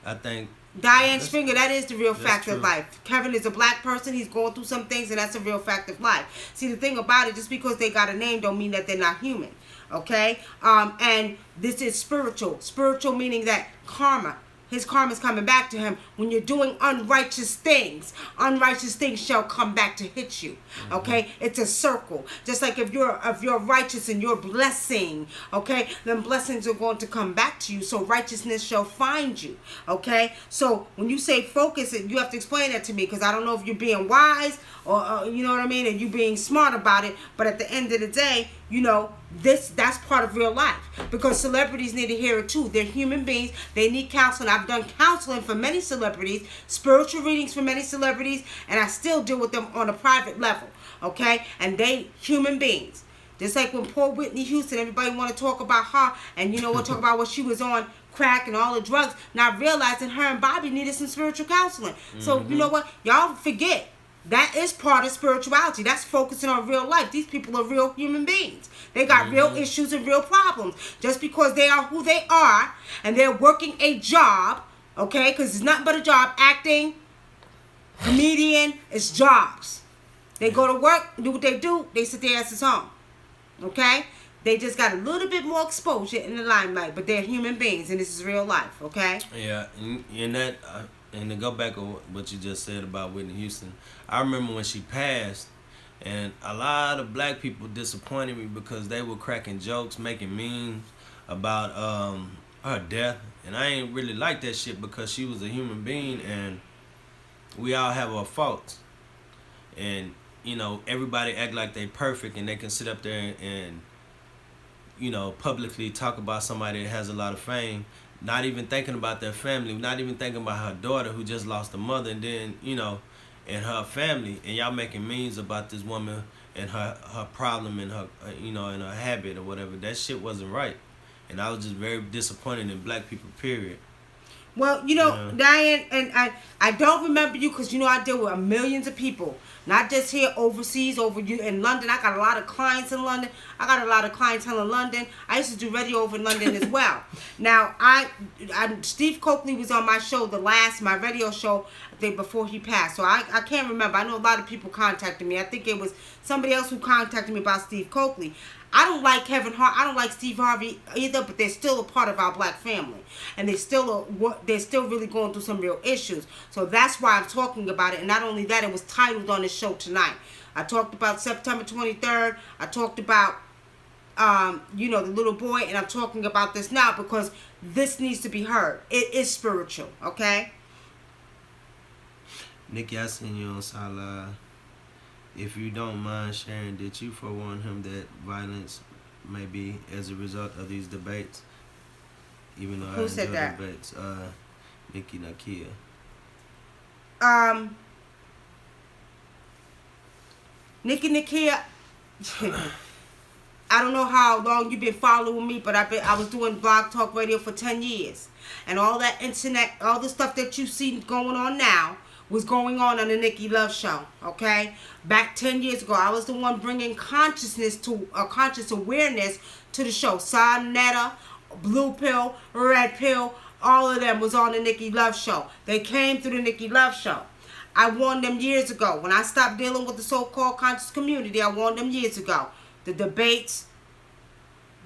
I think Diane Springer, that is the real fact of life. Kevin is a black person. He's going through some things, and that's a real fact of life. See, the thing about it, just because they got a name don't mean that they're not human. Okay? And this is spiritual. Spiritual meaning that karma. his karma's coming back to him. When you're doing unrighteous things shall come back to hit you. Okay, it's a circle. Just like if you're righteous and you're blessing, okay, then blessings are going to come back to you. So righteousness shall find you. Okay, so when you say focus, you have to explain that to me, because I don't know if you're being wise or you know what I mean, and you being smart about it. But at the end of the day, you know, that's part of real life, because celebrities need to hear it too. They're human beings. They need counseling. I've done counseling for many celebrities, spiritual readings for many celebrities, and I still deal with them on a private level. Okay, and they human beings. Just like when poor Whitney Houston, everybody want to talk about her, and you know what, talk about what she was on crack and all the drugs, not realizing her and Bobby needed some spiritual counseling. So you know what, y'all forget. That is part of spirituality. That's focusing on real life. These people are real human beings. They got real issues and real problems. Just because they are who they are and they're working a job, okay, because it's nothing but a job. Acting, comedian, it's jobs. They go to work, do what they do, they sit their asses home. Okay? They just got a little bit more exposure in the limelight, but they're human beings, and this is real life, okay? Yeah, and that... and to go back on what you just said about Whitney Houston, I remember when she passed, and a lot of black people disappointed me because they were cracking jokes, making memes about her death, and I ain't really like that shit, because she was a human being, and we all have our faults, and you know, everybody act like they perfect, and they can sit up there and you know, publicly talk about somebody that has a lot of fame, not even thinking about their family, not even thinking about her daughter who just lost a mother, and then, you know, and her family, and y'all making memes about this woman and her problem and her, you know, and her habit or whatever. That shit wasn't right. And I was just very disappointed in black people, period. Well, you know, Diane, and I don't remember you, because, you know, I deal with millions of people. Not just here, overseas, over you in London. I got a lot of clients in London. I got a lot of clientele in London. I used to do radio over in London as well. Now, Steve Coakley was on my show, my radio show, I think before he passed. So I can't remember. I know a lot of people contacted me. I think it was somebody else who contacted me about Steve Coakley. I don't like Kevin Hart. I don't like Steve Harvey either, but they're still a part of our black family, and they're still really going through some real issues. So that's why I'm talking about it. And not only that, it was titled on the show tonight. I talked about September 23rd. I talked about you know, the little boy, and I'm talking about this now because this needs to be heard. It is spiritual, okay? Nicky, I seen you on Sala. If you don't mind sharing, did you forewarn him that violence may be as a result of these debates? Even though Who said that? Debates, Nicky Nakia. Nicky Nakia. I don't know how long you've been following me, but I was doing Blog Talk Radio for 10 years. And all that internet, all the stuff that you see going on now was going on the Nikki Love Show, okay? Back 10 years ago, I was the one bringing conscious awareness to the show. Sonetta, Blue Pill, Red Pill, all of them was on the Nikki Love Show. They came through the Nikki Love Show. I warned them years ago. When I stopped dealing with the so-called conscious community, I warned them years ago. The debates,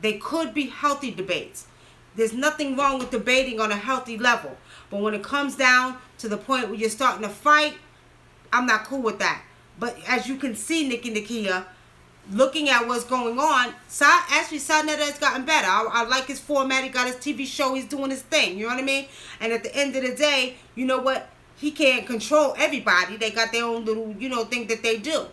they could be healthy debates. There's nothing wrong with debating on a healthy level. But when it comes down to the point where you're starting to fight, I'm not cool with that. But as you can see, Nicky Nakia, looking at what's going on, actually, Sonetta has gotten better. I like his format. He got his TV show. He's doing his thing. You know what I mean? And at the end of the day, you know what? He can't control everybody. They got their own little, you know, thing that they do.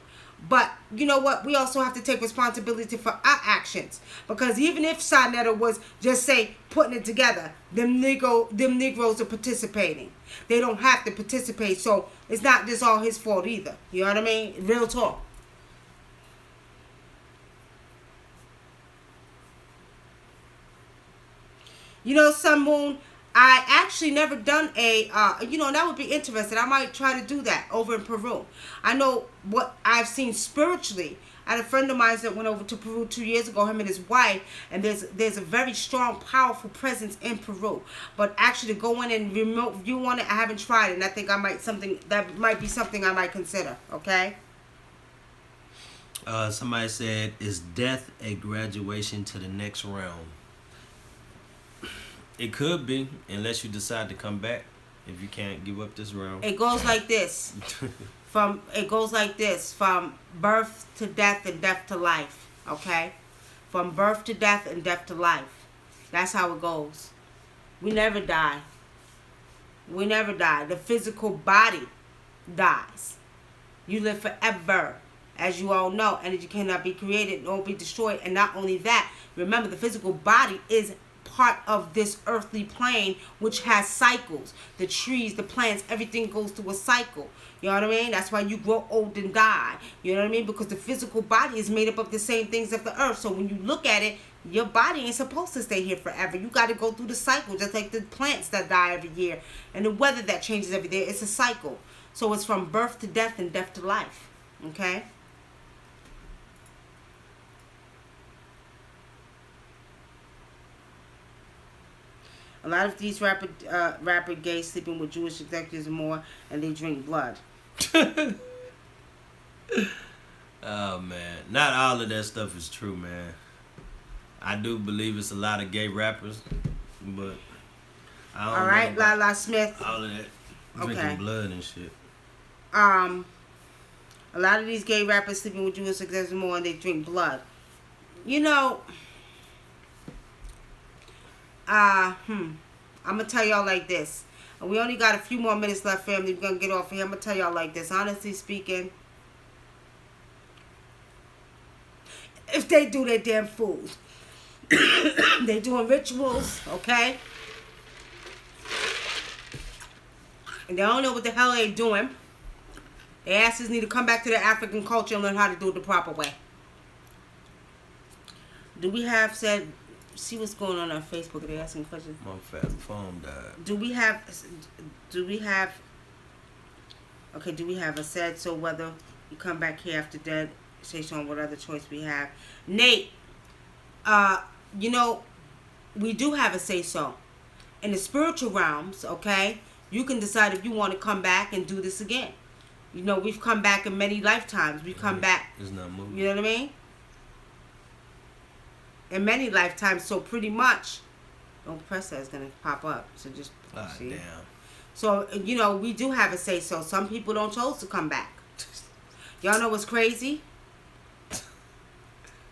But you know what? We also have to take responsibility for our actions. Because even if Sonetta was just, say, putting it together, them Negroes are participating. They don't have to participate. So it's not just all his fault either. You know what I mean? Real talk. You know, Sun Moon, I actually never done you know, that would be interesting. I might try to do that over in Peru. I know what I've seen spiritually. I had a friend of mine that went over to Peru 2 years ago, him and his wife, and there's a very strong, powerful presence in Peru. But actually to go in and remote view on it, I haven't tried it, and I think that might be something I might consider, okay? Somebody said, is death a graduation to the next realm? It could be, unless you decide to come back. If you can't give up this round. It goes like this. It goes like this. From birth to death and death to life. Okay? From birth to death and death to life. That's how it goes. We never die. We never die. The physical body dies. You live forever. As you all know, energy cannot be created nor be destroyed. And not only that, remember the physical body is part of this earthly plane, which has cycles. The trees, the plants, everything goes through a cycle. You know what I mean? That's why you grow old and die. You know what I mean? Because the physical body is made up of the same things of the earth. So when you look at it, your body ain't supposed to stay here forever. You got to go through the cycle, just like the plants that die every year and the weather that changes every day. It's a cycle. So it's from birth to death and death to life. Okay? A lot of these rapper gays sleeping with Jewish executives and more, and they drink blood. Oh man, not all of that stuff is true, man. I do believe it's a lot of gay rappers, but I don't all right, know Lala Smith. all of that drinking blood and shit. A lot of these gay rappers sleeping with Jewish executives and more, and they drink blood. You know. I'm gonna tell y'all like this. And we only got a few more minutes left, family. We're gonna get off here. I'm gonna tell y'all like this. Honestly speaking, if they do their damn fools, they doing rituals, okay? And they don't know what the hell they doing. Their asses need to come back to their African culture and learn how to do it the proper way. Do we have said... See what's going on Facebook. They're asking questions. My fat phone died. Do we have a said so whether you come back here after dead, say so on what other choice we have? Nate, you know, we do have a say so. In the spiritual realms, okay, you can decide if you want to come back and do this again. You know, we've come back in many lifetimes. We've come back. It's not moving. You know what I mean? In many lifetimes, so pretty much, don't press that, it's going to pop up. So just see. Damn. So, you know, we do have a say so. Some people don't chose to come back. Y'all know what's crazy?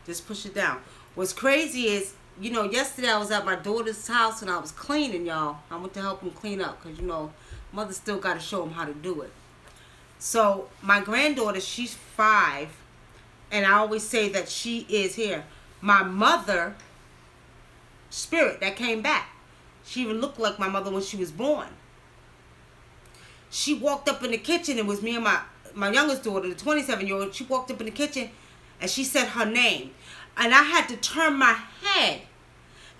Just push it down. What's crazy is, you know, yesterday I was at my daughter's house and I was cleaning, y'all. I went to help them clean up because, you know, mother still got to show them how to do it. So, my granddaughter, she's 5, and I always say that she is here. My mother, spirit that came back. She even looked like my mother when she was born. She walked up in the kitchen. It was me and my youngest daughter, the 27-year-old. She walked up in the kitchen and she said her name. And I had to turn my head.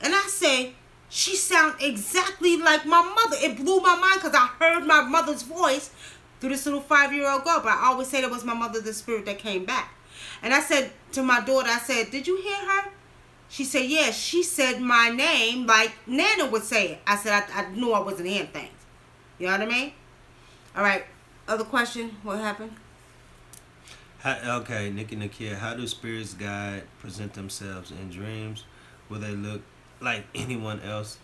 And I said, she sound exactly like my mother. It blew my mind because I heard my mother's voice through this little 5-year-old girl. But I always say that was my mother, the spirit that came back. And I said to my daughter, I said, did you hear her? She said, yes. She said my name like Nana would say it. I said, I knew I wasn't hearing things. You know what I mean? All right. Other question? What happened? Okay, NICKY, how do spirits guide present themselves in dreams? Will they look like anyone else?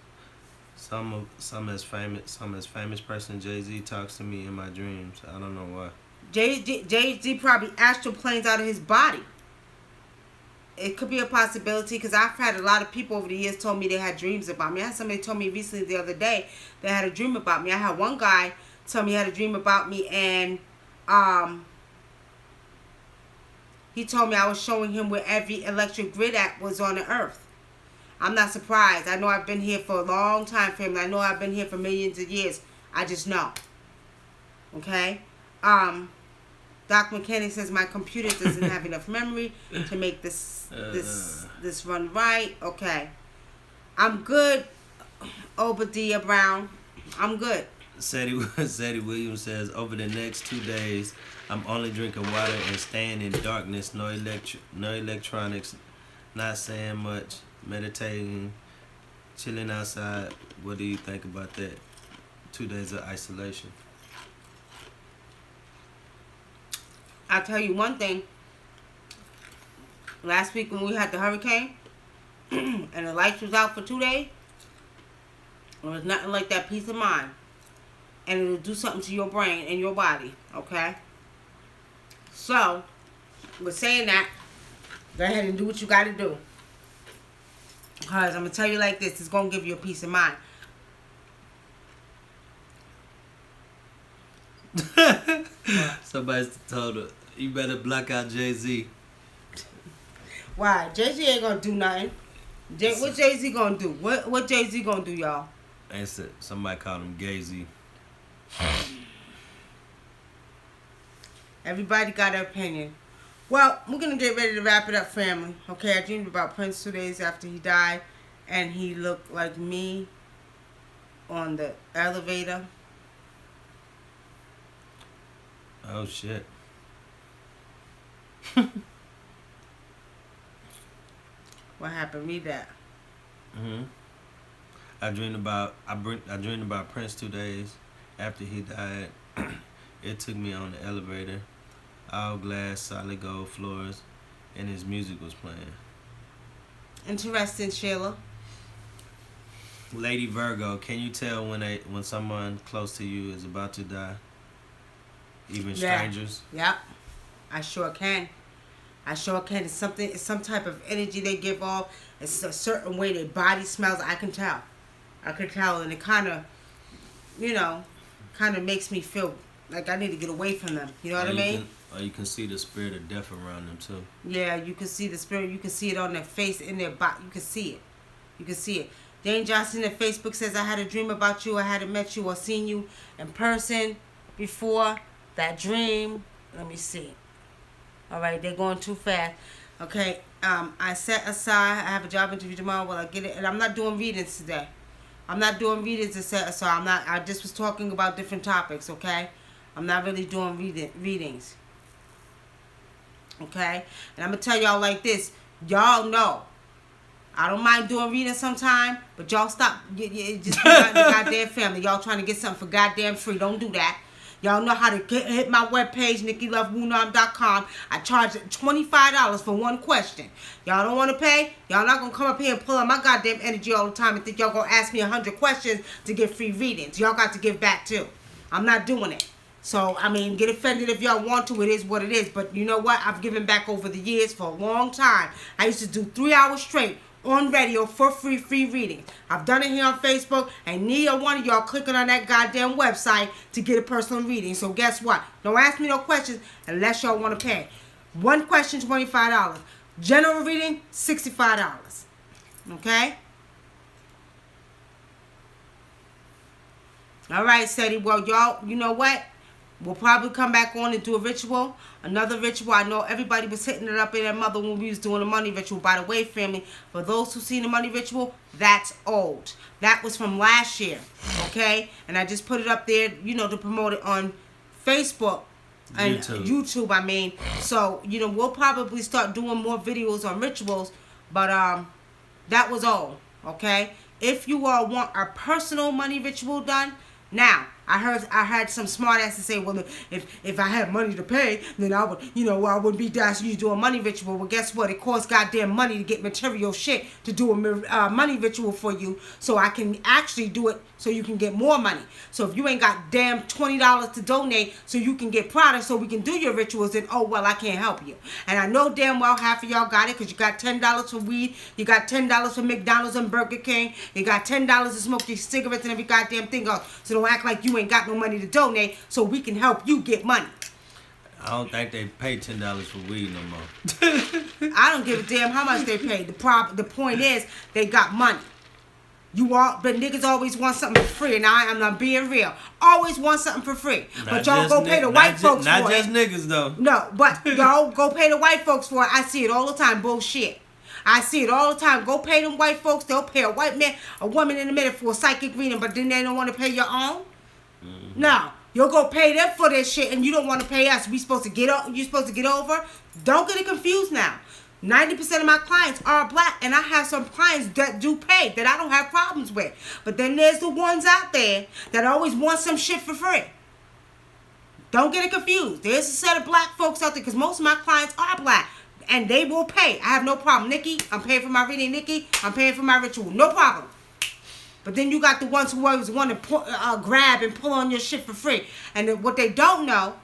Some as famous person. Jay-Z talks to me in my dreams. I don't know why. Jay-Z probably astral planes out of his body. It could be a possibility because I've had a lot of people over the years told me they had dreams about me. I had somebody told me recently the other day they had a dream about me. I had one guy tell me he had a dream about me, and he told me I was showing him where every electric grid app was on the earth. I'm not surprised. I know I've been here for a long time, family. I know I've been here for millions of years. I just know. Okay? Doc Mechanic says my computer doesn't have enough memory to make this run right. Okay. I'm good, Obadiah Brown. I'm good. Sadie Williams says, over the next 2 days, I'm only drinking water and staying in darkness. No electronics. Not saying much. Meditating. Chilling outside. What do you think about that? 2 days of isolation. I'll tell you one thing. Last week when we had the hurricane and the lights was out for 2 days, Or it's nothing like that peace of mind. And it'll do something to your brain and your body. Okay? So, with saying that, go ahead and do what you got to do. Because I'm going to tell you like this. It's going to give you a peace of mind. Somebody told her, you better block out Jay-Z. Why? Jay-Z ain't going to do nothing. What Jay-Z going to do? What Jay-Z going to do, y'all? They said, somebody called him Gay-Z. Everybody got their opinion. Well, we're going to get ready to wrap it up, family. Okay, I dreamed about Prince 2 days after he died. And he looked like me on the elevator. Oh, shit. What happened? Read that. I dreamed about Prince 2 days after he died. It took me on the elevator, all glass, solid gold floors, and his music was playing. Interesting, Sheila. Lady Virgo, can you tell when someone close to you is about to die? Even strangers? Yep. I sure can. It's some type of energy they give off. It's a certain way their body smells. I can tell, and it kind of, makes me feel like I need to get away from them. You know what I mean? Or you can see the spirit of death around them too. Yeah, you can see the spirit. You can see it on their face, in their body. You can see it. Dane Johnson at Facebook says, I had a dream about you. I hadn't met you or seen you in person before. That dream, let me see. All right, they're going too fast. Okay, I set aside, I have a job interview tomorrow. Well, I get it. And I'm not doing readings today. I'm not doing readings to set aside. I just was talking about different topics, okay? I'm not really doing readings. Okay? And I'm going to tell y'all like this. Y'all know. I don't mind doing readings sometime, but y'all stop. Just be out in the goddamn family. Y'all trying to get something for goddamn free. Don't do that. Y'all know how to hit my webpage, NICKYLoveWunam.com. I charge $25 for one question. Y'all don't want to pay? Y'all not going to come up here and pull out my goddamn energy all the time and think y'all going to ask me 100 questions to get free readings. Y'all got to give back too. I'm not doing it. So, get offended if y'all want to. It is what it is. But you know what? I've given back over the years for a long time. I used to do 3 hours straight on radio for free reading. I've done it here on Facebook, and neither one of y'all clicking on that goddamn website to get a personal reading. So guess what? Don't ask me no questions unless y'all want to pay. One question, $25. General reading, $65. Okay? All right, Sadie. Well, y'all, you know what? We'll probably come back on and do a ritual. Another ritual. I know everybody was hitting it up in their mother when we was doing the money ritual. By the way, family, for those who seen the money ritual, that's old. That was from last year. Okay? And I just put it up there, to promote it on Facebook. And YouTube, So, we'll probably start doing more videos on rituals. But that was all. Okay? If you all want a personal money ritual done, now, I heard some smart asses say, well, if I had money to pay, then I would, I wouldn't be asking you to do a money ritual. Well, guess what? It costs goddamn money to get material shit to do a money ritual for you, so I can actually do it so you can get more money. So if you ain't got damn $20 to donate so you can get products so we can do your rituals, then, oh, well, I can't help you. And I know damn well half of y'all got it because you got $10 for weed, you got $10 for McDonald's and Burger King, you got $10 to smoke your cigarettes and every goddamn thing else. So don't act like you ain't got no money to donate so we can help you get money. I don't think they pay $10 for weed no more. I don't give a damn how much they pay. The point is they got money. But niggas always want something for free, and I'm not being real. Always want something for free, but y'all go pay the white folks for it. Not just niggas though. No, but y'all go pay the white folks for it. I see it all the time. Bullshit. I see it all the time. Go pay them white folks. They'll pay a white man, a woman in a minute for a psychic reading, but then they don't want to pay your own. Mm-hmm. No, you'll go pay them for this shit, and you don't want to pay us. You supposed to get over. Don't get it confused now. 90% of my clients are black, and I have some clients that do pay that I don't have problems with. But then there's the ones out there that always want some shit for free. Don't get it confused. There's a set of black folks out there because most of my clients are black, and they will pay. I have no problem. Nikki, I'm paying for my reading. Nikki, I'm paying for my ritual. No problem. But then you got the ones who always want to grab and pull on your shit for free. And what they don't know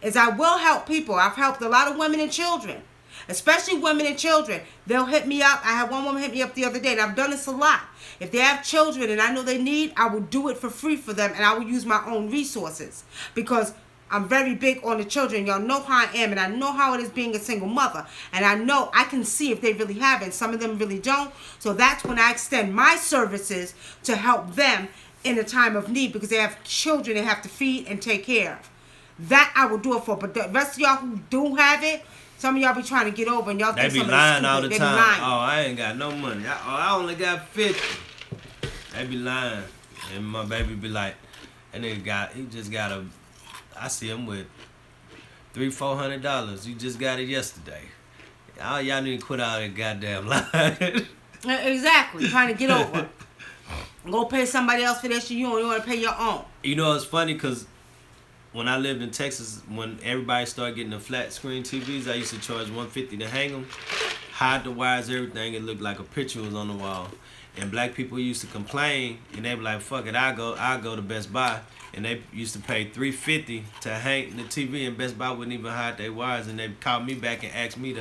is I will help people. I've helped a lot of women and children, especially women and children. They'll hit me up. I had one woman hit me up the other day, and I've done this a lot. If they have children and I know they need, I will do it for free for them, and I will use my own resources because I'm very big on the children. Y'all know how I am, and I know how it is being a single mother. And I know I can see if they really have it. Some of them really don't. So that's when I extend my services to help them in a time of need because they have children they have to feed and take care of. That I will do it for. But the rest of y'all who do have it, some of y'all be trying to get over and y'all They think be somebody's lying stupid. all the They time. be lying. Oh, I ain't got no money. I only got 50. They be lying. And my baby be like, that nigga he just got a, I see him with $300-400. You just got it yesterday. All y'all need to quit all that goddamn lying. Exactly. Trying to get over. Go pay somebody else for that shit. You don't want to pay your own. You know, it's funny because when I lived in Texas, when everybody started getting the flat screen TVs, I used to charge $150 to hang them, hide the wires, everything. It looked like a picture was on the wall. And black people used to complain, and they be like, "Fuck it, I'll go to Best Buy." And they used to pay $350 to hang the TV, and Best Buy wouldn't even hide their wires. And they called me back and asked me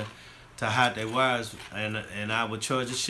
to hide their wires, and I would charge a shit.